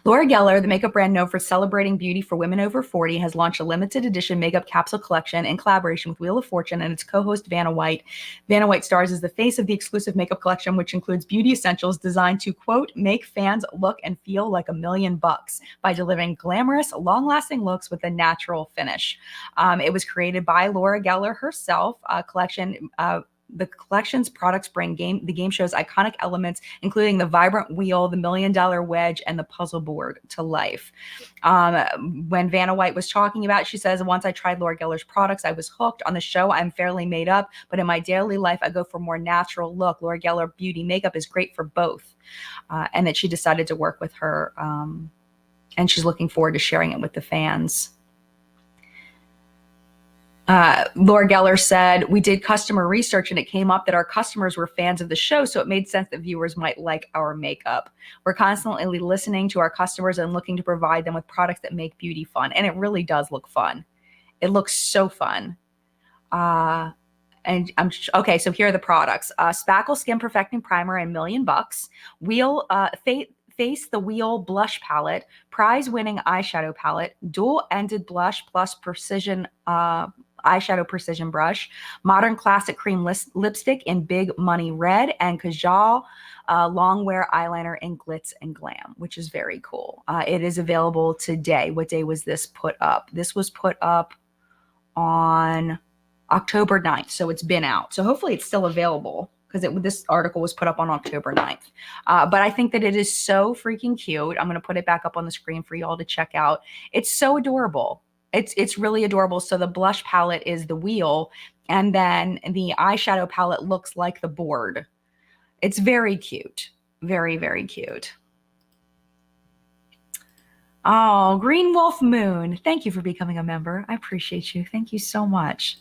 Laura Geller, the makeup brand known for celebrating beauty for women over 40, has launched a limited edition makeup capsule collection in collaboration with Wheel of Fortune and its co-host Vanna White. Vanna White stars as the face of the exclusive makeup collection, which includes beauty essentials designed to, quote, make fans look and feel like $1,000,000 by delivering glamorous, long-lasting looks with a natural finish. It was created by Laura Geller herself. Collection the collection's products bring the game show's iconic elements, including the vibrant wheel, the $1 million wedge, and the puzzle board to life. When Vanna White was talking about it, she says, once I tried Laura Geller's products, I was hooked. On the show, I'm fairly made up, but in my daily life, I go for more natural look. Laura Geller beauty makeup is great for both. And that she decided to work with her. And she's looking forward to sharing it with the fans. Laura Geller said, we did customer research and it came up that our customers were fans of the show, so it made sense that viewers might like our makeup. We're constantly listening to our customers and looking to provide them with products that make beauty fun. And it really does look fun. It looks so fun. And okay, so here are the products. Spackle Skin Perfecting Primer and $1 million. Wheel Face the Wheel Blush Palette, prize-winning eyeshadow palette, dual-ended blush plus precision eyeshadow precision brush, modern classic cream lipstick in Big Money Red, and Kajal long wear eyeliner in Glitz and Glam, which is very cool. It is available today. What day was this put up? This was put up on October 9th, so it's been out. So hopefully it's still available, because this article was put up on October 9th. But I think that it is so freaking cute. I'm going to put it back up on the screen for you all to check out. It's so adorable. It's really adorable. So the blush palette is the wheel, and then the eyeshadow palette looks like the board. It's very cute. Very, very cute. Oh, Green Wolf Moon. Thank you for becoming a member. I appreciate you. Thank you so much.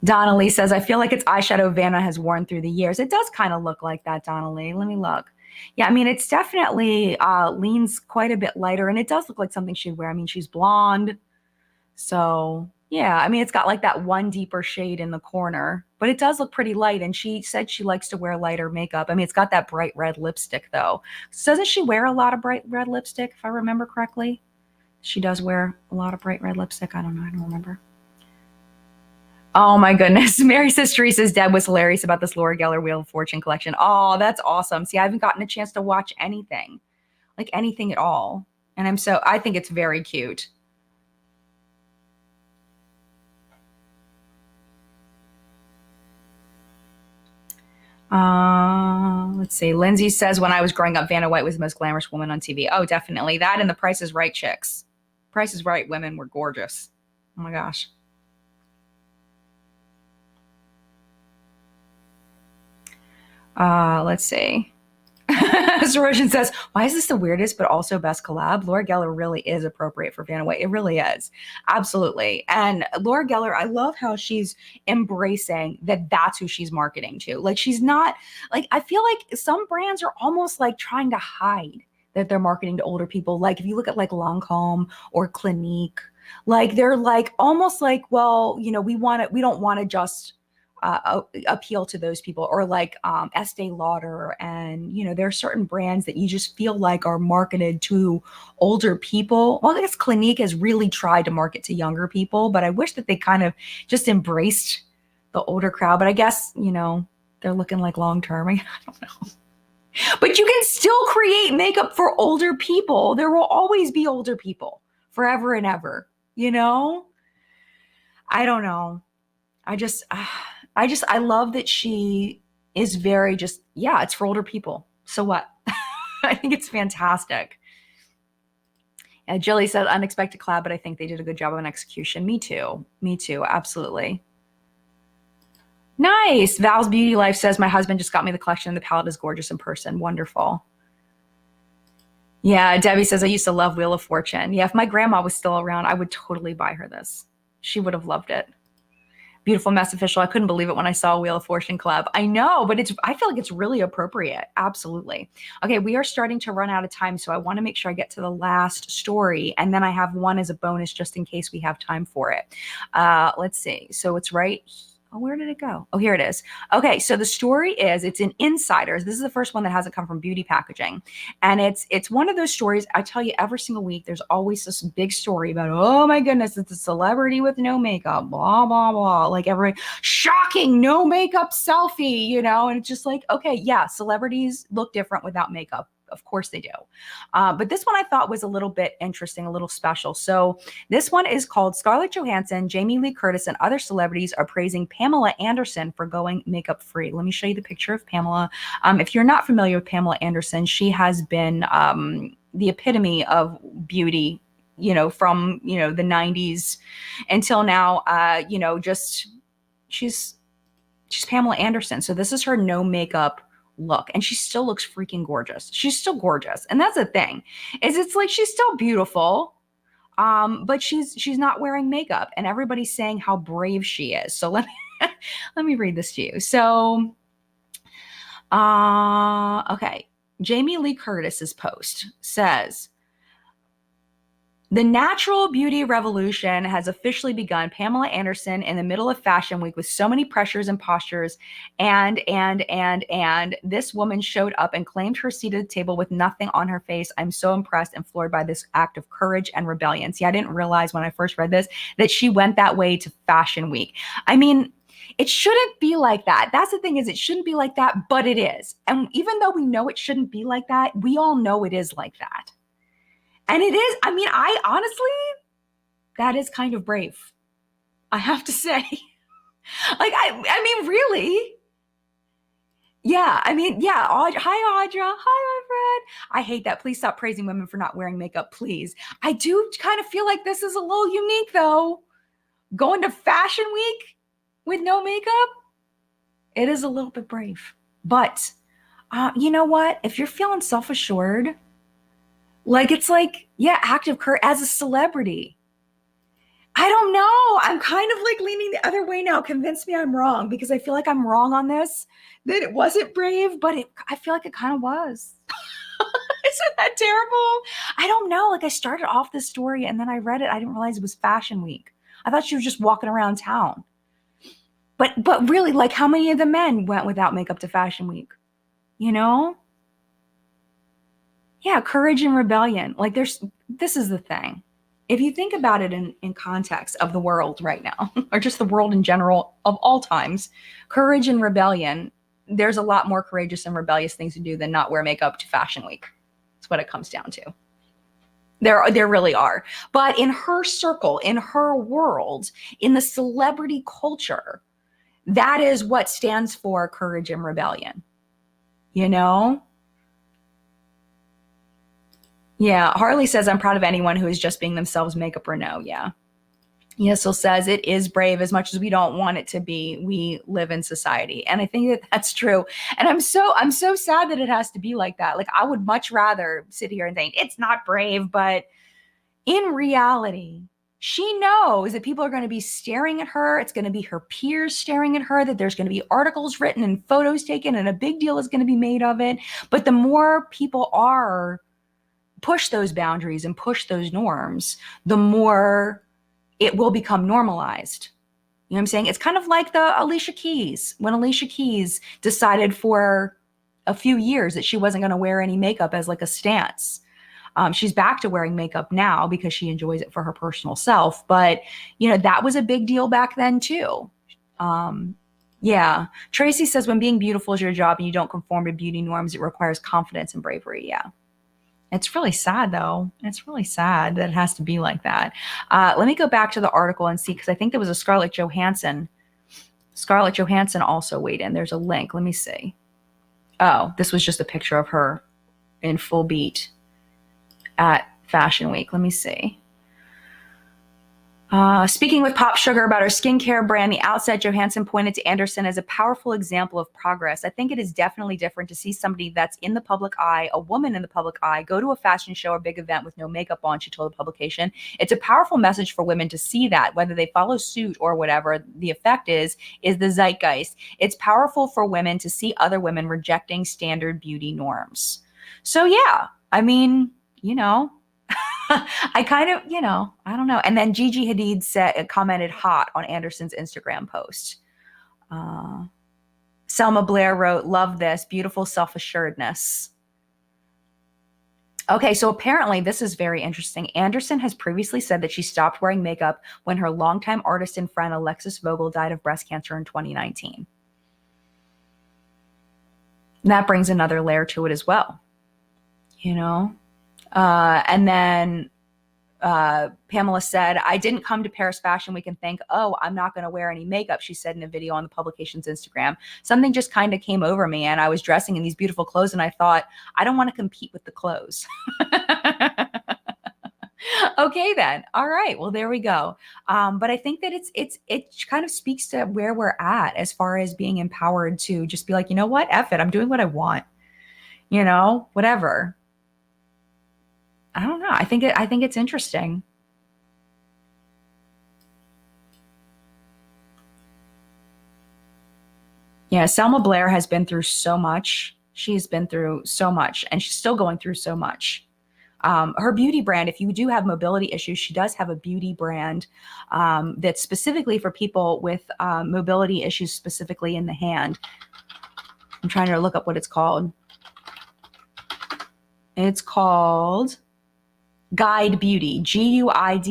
Donnelly says, I feel like it's eyeshadow Vanna has worn through the years. It does kind of look like that, Donnelly. Let me look. Yeah, I mean, it's definitely leans quite a bit lighter, and it does look like something she'd wear. I mean, she's blonde. So, yeah, I mean, it's got like that one deeper shade in the corner, but it does look pretty light, and she said she likes to wear lighter makeup. I mean, it's got that bright red lipstick, though. So doesn't she wear a lot of bright red lipstick, if I remember correctly? She does wear a lot of bright red lipstick. I don't know. I don't remember. Oh my goodness. Mary says Teresa's dad was hilarious about this Laura Geller Wheel of Fortune collection. Oh, that's awesome. See, I haven't gotten a chance to watch anything, like anything at all. And I think it's very cute. Let's see. Lindsay says, when I was growing up, Vanna White was the most glamorous woman on TV. Oh, definitely. That and the Price is Right chicks. Price is Right women were gorgeous. Oh my gosh. Let's see. Sorosian says, why is this the weirdest but also best collab? Laura Geller really is appropriate for Vanna White. It really is. Absolutely. And Laura Geller, I love how she's embracing that that's who she's marketing to. Like, she's not, like, I feel like some brands are almost like trying to hide that they're marketing to older people. Like, if you look at like Lancome or Clinique, like they're like almost like, well, you know, we don't want to just appeal to those people, or like Estee Lauder, and you know, there are certain brands that you just feel like are marketed to older people. Well, I guess Clinique has really tried to market to younger people, but I wish that they kind of just embraced the older crowd. But I guess, you know, they're looking like long term. I don't know. But you can still create makeup for older people. There will always be older people forever and ever, you know? I don't know. I love that she is very just, yeah, it's for older people. So what? I think it's fantastic. Jilly said, unexpected collab, but I think they did a good job of an execution. Me too. Me too. Absolutely. Nice. Val's Beauty Life says, my husband just got me the collection. The palette is gorgeous in person. Wonderful. Yeah, Debbie says, I used to love Wheel of Fortune. Yeah, if my grandma was still around, I would totally buy her this. She would have loved it. Beautiful Mess Official. I couldn't believe it when I saw Wheel of Fortune collab. I know, but I feel like it's really appropriate. Absolutely. Okay, we are starting to run out of time, so I want to make sure I get to the last story, and then I have one as a bonus just in case we have time for it. Let's see. So it's right. Oh, where did it go? Oh, here it is. Okay, so the story is, it's in Insiders. This is the first one that hasn't come from Beauty Packaging. And it's one of those stories, I tell you, every single week, there's always this big story about, oh my goodness, it's a celebrity with no makeup, blah, blah, blah. Like everybody, shocking, no makeup selfie, you know? And it's just like, okay, yeah, celebrities look different without makeup. Of course they do. But this one I thought was a little bit interesting, a little special. So this one is called Scarlett Johansson, Jamie Lee Curtis, and other celebrities are praising Pamela Anderson for going makeup free. Let me show you the picture of Pamela. If you're not familiar with Pamela Anderson, she has been the epitome of beauty, from, the 90s until now, just she's Pamela Anderson. So this is her no makeup look, and she still looks freaking gorgeous. She's still gorgeous. And that's the thing, is it's like she's still beautiful, but she's not wearing makeup, and everybody's saying how brave she is. So let me read this to you. So okay. Jamie Lee Curtis's post says, the natural beauty revolution has officially begun. Pamela Anderson in the middle of Fashion Week with so many pressures and postures. And this woman showed up and claimed her seat at the table with nothing on her face. I'm so impressed and floored by this act of courage and rebellion. See, I didn't realize when I first read this that she went that way to Fashion Week. I mean, it shouldn't be like that. That's the thing, is it shouldn't be like that, but it is. And even though we know it shouldn't be like that, we all know it is like that. And it is, I honestly, that is kind of brave, I have to say. Really. Yeah, hi, Audra. Hi, Fred. I hate that. Please stop praising women for not wearing makeup, please. I do kind of feel like this is a little unique, though. Going to Fashion Week with no makeup, it is a little bit brave. But you know what? If you're feeling self-assured, active courage as a celebrity. I don't know. I'm kind of leaning the other way now. Convince me I'm wrong, because I feel like I'm wrong on this, that it wasn't brave, but I feel like it kind of was. Isn't that terrible? I don't know. I started off this story and then I read it. I didn't realize it was Fashion Week. I thought she was just walking around town. But really, how many of the men went without makeup to Fashion Week? Yeah, courage and rebellion. This is the thing. If you think about it in context of the world right now, or just the world in general of all times, courage and rebellion, there's a lot more courageous and rebellious things to do than not wear makeup to Fashion Week. That's what it comes down to. There really are. But in her circle, in her world, in the celebrity culture, that is what stands for courage and rebellion. Yeah, Harley says, I'm proud of anyone who is just being themselves, makeup or no. Yeah. Yesel says, it is brave as much as we don't want it to be. We live in society. And I think that that's true. And I'm so sad that it has to be like that. I would much rather sit here and think it's not brave, but in reality, she knows that people are going to be staring at her. It's going to be her peers staring at her, that there's going to be articles written and photos taken and a big deal is going to be made of it. But the more people are push those boundaries and push those norms, the more it will become normalized. You know what I'm saying? It's kind of like the Alicia Keys, when Alicia Keys decided for a few years that she wasn't going to wear any makeup as a stance. She's back to wearing makeup now because she enjoys it for her personal self. But, that was a big deal back then too. Yeah. Tracy says, when being beautiful is your job and you don't conform to beauty norms, it requires confidence and bravery. Yeah. It's really sad, though. It's really sad that it has to be like that. Let me go back to the article and see, because I think there was a Scarlett Johansson. Scarlett Johansson also weighed in. There's a link. Let me see. Oh, this was just a picture of her in full beat at Fashion Week. Let me see. Speaking with Pop Sugar about her skincare brand, the outset, Johansson pointed to Anderson as a powerful example of progress. I think it is definitely different to see somebody that's in the public eye, a woman in the public eye, go to a fashion show or big event with no makeup on, she told the publication. It's a powerful message for women to see that, whether they follow suit or whatever the effect is the zeitgeist. It's powerful for women to see other women rejecting standard beauty norms. So yeah, I kind of, I don't know. And then Gigi Hadid commented hot on Anderson's Instagram post. Selma Blair wrote, love this, beautiful self-assuredness. Okay, so apparently this is very interesting. Anderson has previously said that she stopped wearing makeup when her longtime artist and friend Alexis Vogel died of breast cancer in 2019. And that brings another layer to it as well. you know? And then Pamela said, I didn't come to Paris Fashion Week and think, oh, I'm not going to wear any makeup, she said in a video on the publication's Instagram. Something just kind of came over me, and I was dressing in these beautiful clothes, and I thought, I don't want to compete with the clothes. Okay, then. All right. Well, there we go. But I think that it kind of speaks to where we're at as far as being empowered to just be like, you know what? F it. I'm doing what I want. Whatever. I don't know. I think it's interesting. Yeah, Selma Blair has been through so much. She's been through so much, and she's still going through so much. Her beauty brand, if you do have mobility issues, she does have a beauty brand that's specifically for people with mobility issues, specifically in the hand. I'm trying to look up what it's called. It's called Guide Beauty, Guide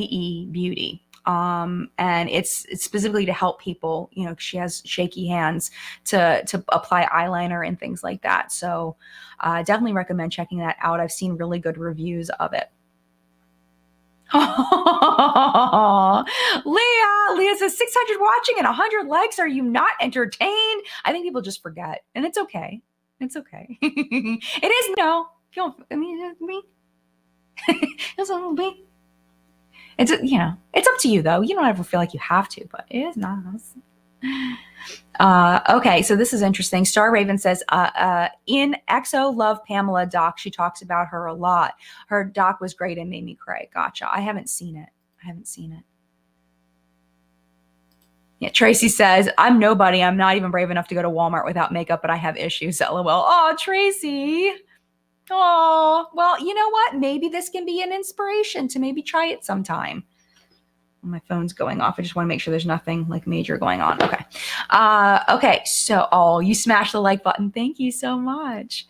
Beauty. And it's specifically to help people, she has shaky hands to apply eyeliner and things like that. So definitely recommend checking that out. I've seen really good reviews of it. Leah says 600 watching and 100 likes. Are you not entertained? I think people just forget, and it's okay. It's okay. It is no. Me. It's a little bit. It's it's up to you though. You don't ever feel like you have to, but it is nice. Okay, so this is interesting. Star Raven says, in EXO Love Pamela doc, she talks about her a lot. Her doc was great and made me cry. Gotcha. I haven't seen it. Yeah, Tracy says, I'm nobody. I'm not even brave enough to go to Walmart without makeup, but I have issues. LOL. Oh, Tracy. Oh, well, you know what? Maybe this can be an inspiration to maybe try it sometime. My phone's going off. I just want to make sure there's nothing like major going on. Okay. Okay. So, you smashed the like button. Thank you so much.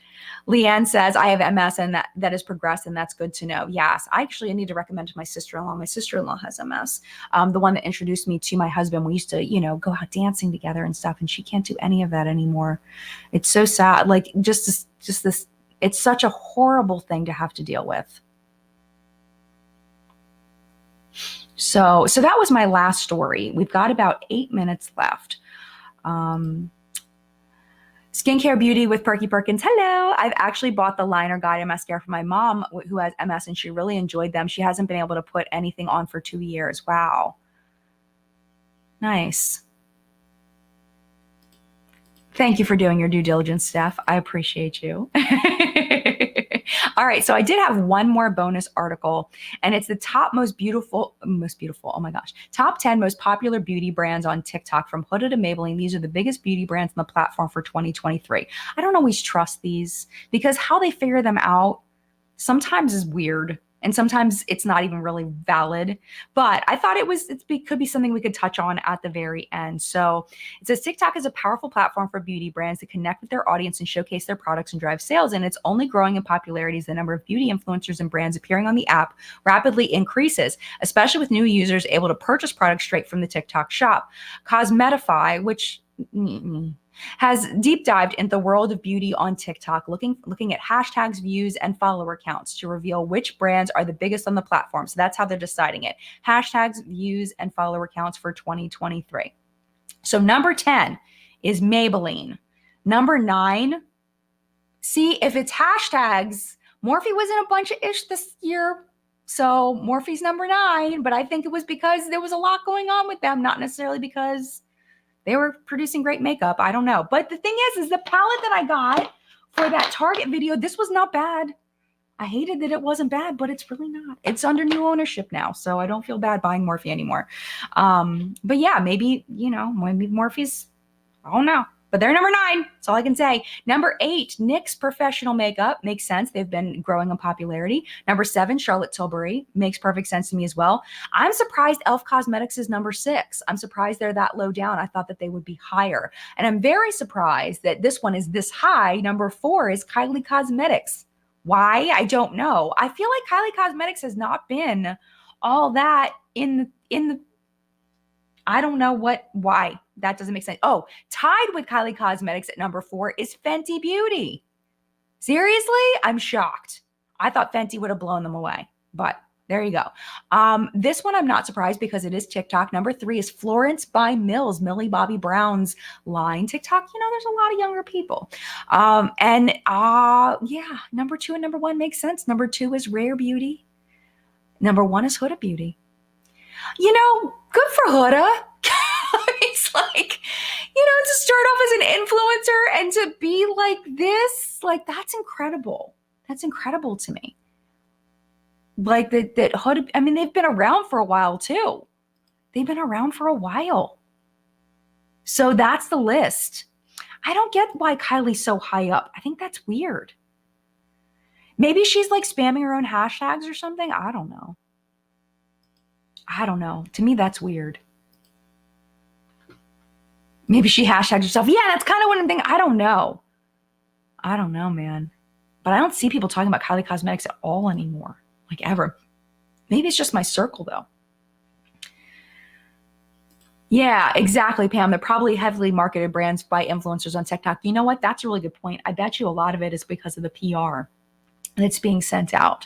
Leanne says, I have MS and that has progressed, and that's good to know. Yes. I need to recommend to my sister-in-law. My sister-in-law has MS. The one that introduced me to my husband. We used to, go out dancing together and stuff, and she can't do any of that anymore. It's so sad. Like just this, it's such a horrible thing to have to deal with. So that was my last story. We've got about 8 minutes left. Skincare Beauty with Perky Perkins. Hello. I've actually bought the liner guide and mascara for my mom who has MS, and she really enjoyed them. She hasn't been able to put anything on for 2 years. Wow. Nice. Thank you for doing your due diligence, Steph. I appreciate you. All right. So I did have one more bonus article, and it's the top most beautiful. Oh my gosh. Top 10 most popular beauty brands on TikTok from Huda to Maybelline. These are the biggest beauty brands on the platform for 2023. I don't always trust these because how they figure them out sometimes is weird. And sometimes it's not even really valid, but I thought it could be something we could touch on at the very end. So it says TikTok is a powerful platform for beauty brands to connect with their audience and showcase their products and drive sales. And it's only growing in popularity as the number of beauty influencers and brands appearing on the app rapidly increases, especially with new users able to purchase products straight from the TikTok shop. Cosmetify, which has deep dived into the world of beauty on TikTok, looking at hashtags, views, and follower counts to reveal which brands are the biggest on the platform. So that's how they're deciding it. Hashtags, views, and follower counts for 2023. So number 10 is Maybelline. Number 9, see, if it's hashtags, Morphe was in a bunch of ish this year. So Morphe's number 9, but I think it was because there was a lot going on with them, not necessarily because they were producing great makeup. I don't know. But the thing is the palette that I got for that Target video, this was not bad. I hated that it wasn't bad, but it's really not. It's under new ownership now, so I don't feel bad buying Morphe anymore. But yeah, maybe Morphe's, I don't know. But they're number 9. That's all I can say. Number 8, NYX Professional Makeup. Makes sense. They've been growing in popularity. Number 7, Charlotte Tilbury. Makes perfect sense to me as well. I'm surprised e.l.f. Cosmetics is number 6. I'm surprised they're that low down. I thought that they would be higher. And I'm very surprised that this one is this high. Number 4 is Kylie Cosmetics. Why? I don't know. I feel like Kylie Cosmetics has not been all that in the I don't know why. That doesn't make sense. Oh, tied with Kylie Cosmetics at number 4 is Fenty Beauty. Seriously? I'm shocked. I thought Fenty would have blown them away, but there you go. This one I'm not surprised because it is TikTok. Number 3 is Florence by Mills, Millie Bobby Brown's line. TikTok, there's a lot of younger people. Yeah, number 2 and number 1 makes sense. Number 2 is Rare Beauty. Number 1 is Huda Beauty. Good for Huda. It's like, to start off as an influencer and to be like this, like that's incredible. That's incredible to me. Like that Huda, I mean, they've been around for a while too. They've been around for a while. So that's the list. I don't get why Kylie's so high up. I think that's weird. Maybe she's like spamming her own hashtags or something. I don't know. To me, that's weird. Maybe she hashtags herself. Yeah, that's kind of what I'm thinking. I don't know, man. But I don't see people talking about Kylie Cosmetics at all anymore, like ever. Maybe it's just my circle, though. Yeah, exactly, Pam. They're probably heavily marketed brands by influencers on TikTok. You know what? That's a really good point. I bet you a lot of it is because of the PR that's being sent out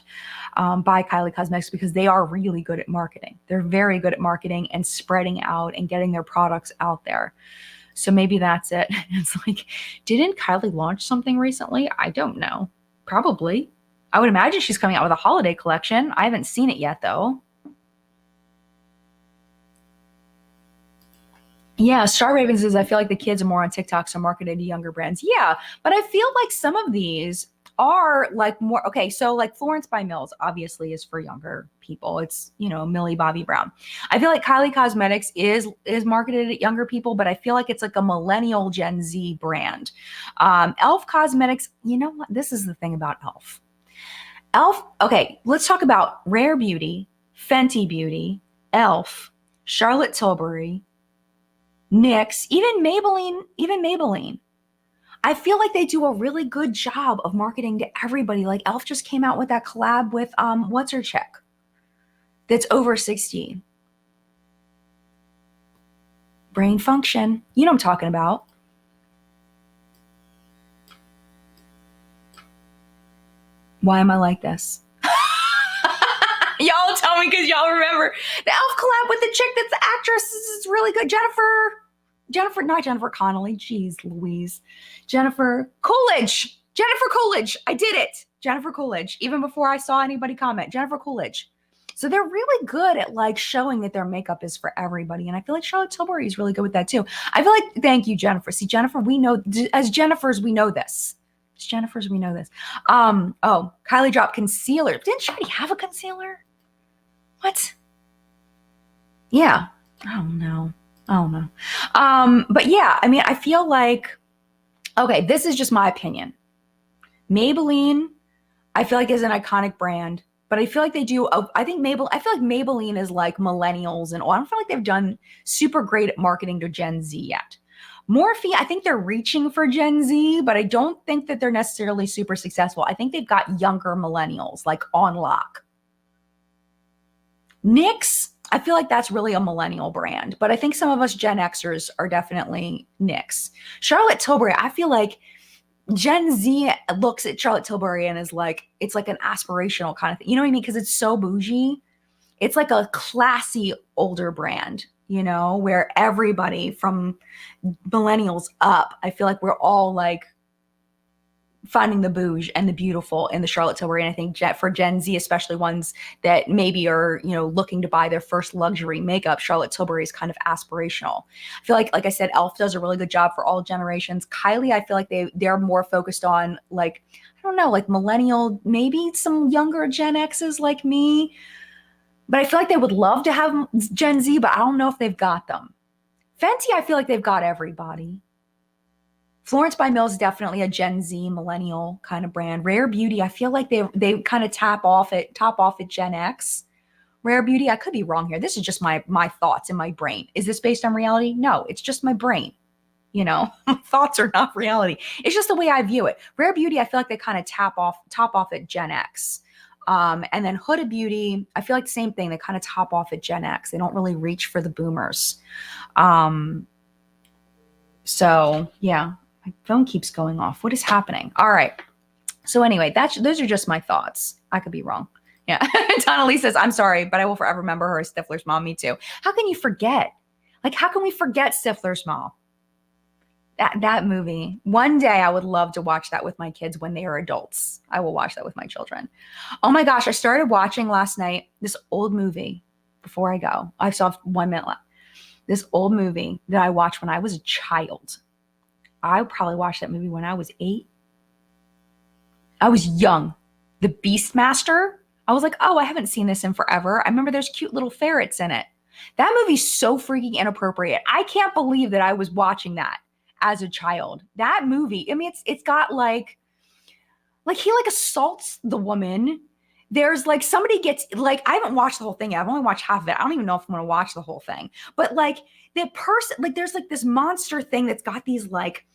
by Kylie Cosmetics, because they are really good at marketing. They're very good at marketing and spreading out and getting their products out there. So maybe that's it. It's like, didn't Kylie launch something recently? I don't know. Probably. I would imagine she's coming out with a holiday collection. I haven't seen it yet, though. Yeah, Star Raven says, I feel like the kids are more on TikTok, so marketed to younger brands. Yeah, but I feel like some of these are like more, okay, so like Florence by Mills obviously is for younger people. It's, Millie Bobby Brown. I feel like Kylie Cosmetics is marketed at younger people, but I feel like it's like a millennial Gen Z brand. Elf Cosmetics, you know what? This is the thing about Elf. Okay, let's talk about Rare Beauty, Fenty Beauty, Elf, Charlotte Tilbury, NYX, even Maybelline. I feel like they do a really good job of marketing to everybody. Like Elf just came out with that collab with what's her chick that's over 60. Brain Function. You know what I'm talking about. Why am I like this? Y'all tell me because y'all remember the Elf collab with the chick that's the actress. This is really good. Not Jennifer Connelly. Jeez Louise. Jennifer Coolidge. I did it. Jennifer Coolidge. Even before I saw anybody comment. Jennifer Coolidge. So they're really good at like showing that their makeup is for everybody. And I feel like Charlotte Tilbury is really good with that too. I feel like, thank you, Jennifer. See, Jennifer, we know, as Jennifers, we know this. As Jennifers, we know this. Kylie dropped concealer. Didn't she already have a concealer? What? Yeah. I don't know. But yeah, I mean, I feel like, okay, this is just my opinion. Maybelline, I feel like is an iconic brand, but I feel like they do, I feel like Maybelline is like millennials and all. I don't feel like they've done super great at marketing to Gen Z yet. Morphe, I think they're reaching for Gen Z, but I don't think that they're necessarily super successful. I think they've got younger millennials like on lock. NYX, I feel like that's really a millennial brand, but I think some of us Gen Xers are definitely NYX. Charlotte Tilbury, I feel like Gen Z looks at Charlotte Tilbury and is like, it's like an aspirational kind of thing. You know what I mean? Because it's so bougie. It's like a classy older brand, where everybody from millennials up, I feel like we're all like finding the bouge and the beautiful in the Charlotte Tilbury. And I think for Gen Z, especially ones that maybe are, looking to buy their first luxury makeup, Charlotte Tilbury is kind of aspirational. I feel like I said, Elf does a really good job for all generations. Kylie, I feel like they're more focused on like, I don't know, like millennial, maybe some younger Gen X's like me. But I feel like they would love to have Gen Z, but I don't know if they've got them. Fenty, I feel like they've got everybody. Florence by Mills is definitely a Gen Z millennial kind of brand. Rare Beauty, I feel like they kind of top off at Gen X. Rare Beauty, I could be wrong here. This is just my thoughts in my brain. Is this based on reality? No, it's just my brain. My thoughts are not reality. It's just the way I view it. Rare Beauty, I feel like they kind of top off at Gen X. And then Huda Beauty, I feel like the same thing. They kind of top off at Gen X. They don't really reach for the boomers. So yeah. My phone keeps going off. What is happening? All right. So anyway, those are just my thoughts. I could be wrong. Yeah. Donna Lee says, I'm sorry, but I will forever remember her as Stifler's mom. Me too. How can you forget? Like, how can we forget Stifler's mom? That movie. One day I would love to watch that with my kids when they are adults. I will watch that with my children. Oh my gosh, I started watching last night this old movie before I go. I still have 1 minute left. This old movie that I watched when I was a child. I probably watched that movie when I was 8. I was young. The Beastmaster. I was like, oh, I haven't seen this in forever. I remember there's cute little ferrets in it. That movie's so freaking inappropriate. I can't believe that I was watching that as a child. That movie, I mean, it's got like he like assaults the woman. There's like somebody gets like, I haven't watched the whole thing yet. I've only watched half of it. I don't even know if I'm gonna watch the whole thing. But like the person, like there's like this monster thing that's got these like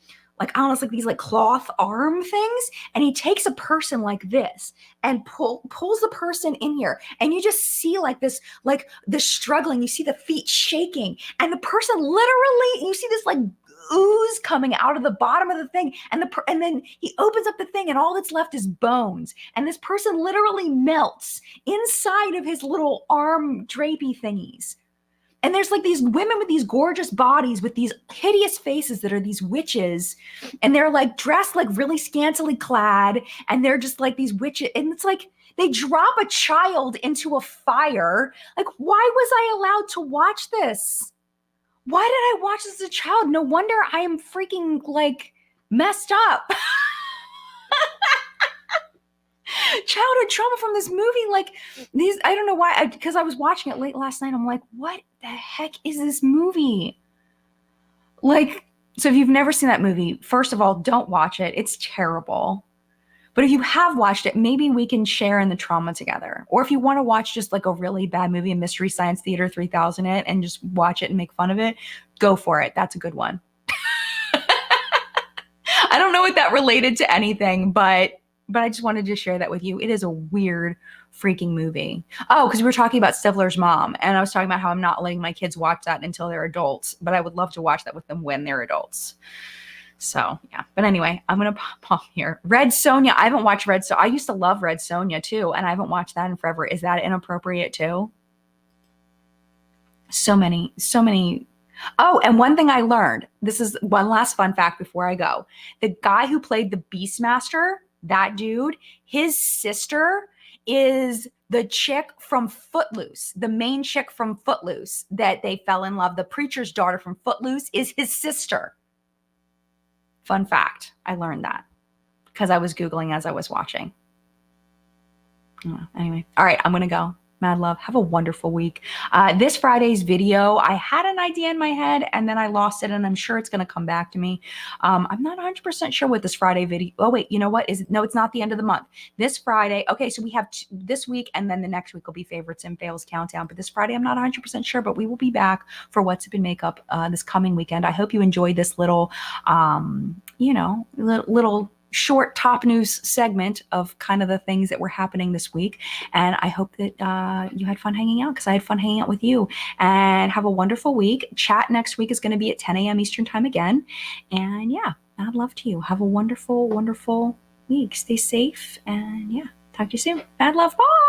I don't know, it's like these like cloth arm things. And he takes a person like this and pulls the person in here. And you just see like this struggling. You see the feet shaking. And the person literally, you see this like ooze coming out of the bottom of the thing. And then he opens up the thing and all that's left is bones. And this person literally melts inside of his little arm drapey thingies. And there's like these women with these gorgeous bodies with these hideous faces that are these witches. And they're like dressed like really scantily clad. And they're just like these witches. And it's like they drop a child into a fire. Like, why was I allowed to watch this? Why did I watch this as a child? No wonder I am freaking like messed up. Childhood trauma from this movie, like these, I don't know why, because I was watching it late last night. I'm like, what the heck is this movie? Like, so if you've never seen that movie, first of all, don't watch it. It's terrible. But if you have watched it, maybe we can share in the trauma together. Or if you want to watch just like a really bad movie, a Mystery Science Theater 3000 it, and just watch it and make fun of it, go for it. That's a good one. I don't know what that related to anything, but I just wanted to share that with you. It is a weird freaking movie. Oh, because we were talking about Stifler's mom, and I was talking about how I'm not letting my kids watch that until they're adults, but I would love to watch that with them when they're adults. So yeah, but anyway, I'm gonna pop here. Red Sonja. I haven't watched Red Sonja. I used to love Red Sonja too, and I haven't watched that in forever. Is that inappropriate too? So many. Oh, and one thing I learned. This is one last fun fact before I go. The guy who played the Beastmaster, that dude, his sister is the chick from Footloose, the main chick from Footloose that they fell in love. The preacher's daughter from Footloose is his sister. Fun fact. I learned that because I was Googling as I was watching. Anyway. All right. I'm going to go. Mad love. Have a wonderful week. This Friday's video, I had an idea in my head and then I lost it and I'm sure it's going to come back to me. I'm not 100% sure what this Friday video. Oh, wait, you know what? No, it's not the end of the month. This Friday. Okay. So we have this week and then the next week will be favorites and fails countdown. But this Friday, I'm not 100% sure, but we will be back for What's Up in Makeup this coming weekend. I hope you enjoyed this little, little short top news segment of kind of the things that were happening this week. And I hope that you had fun hanging out because I had fun hanging out with you. And have a wonderful week. Chat next week is going to be at 10 a.m. Eastern time again. And yeah, mad love to you. Have a wonderful, wonderful week. Stay safe. And yeah, talk to you soon. Mad love. Bye.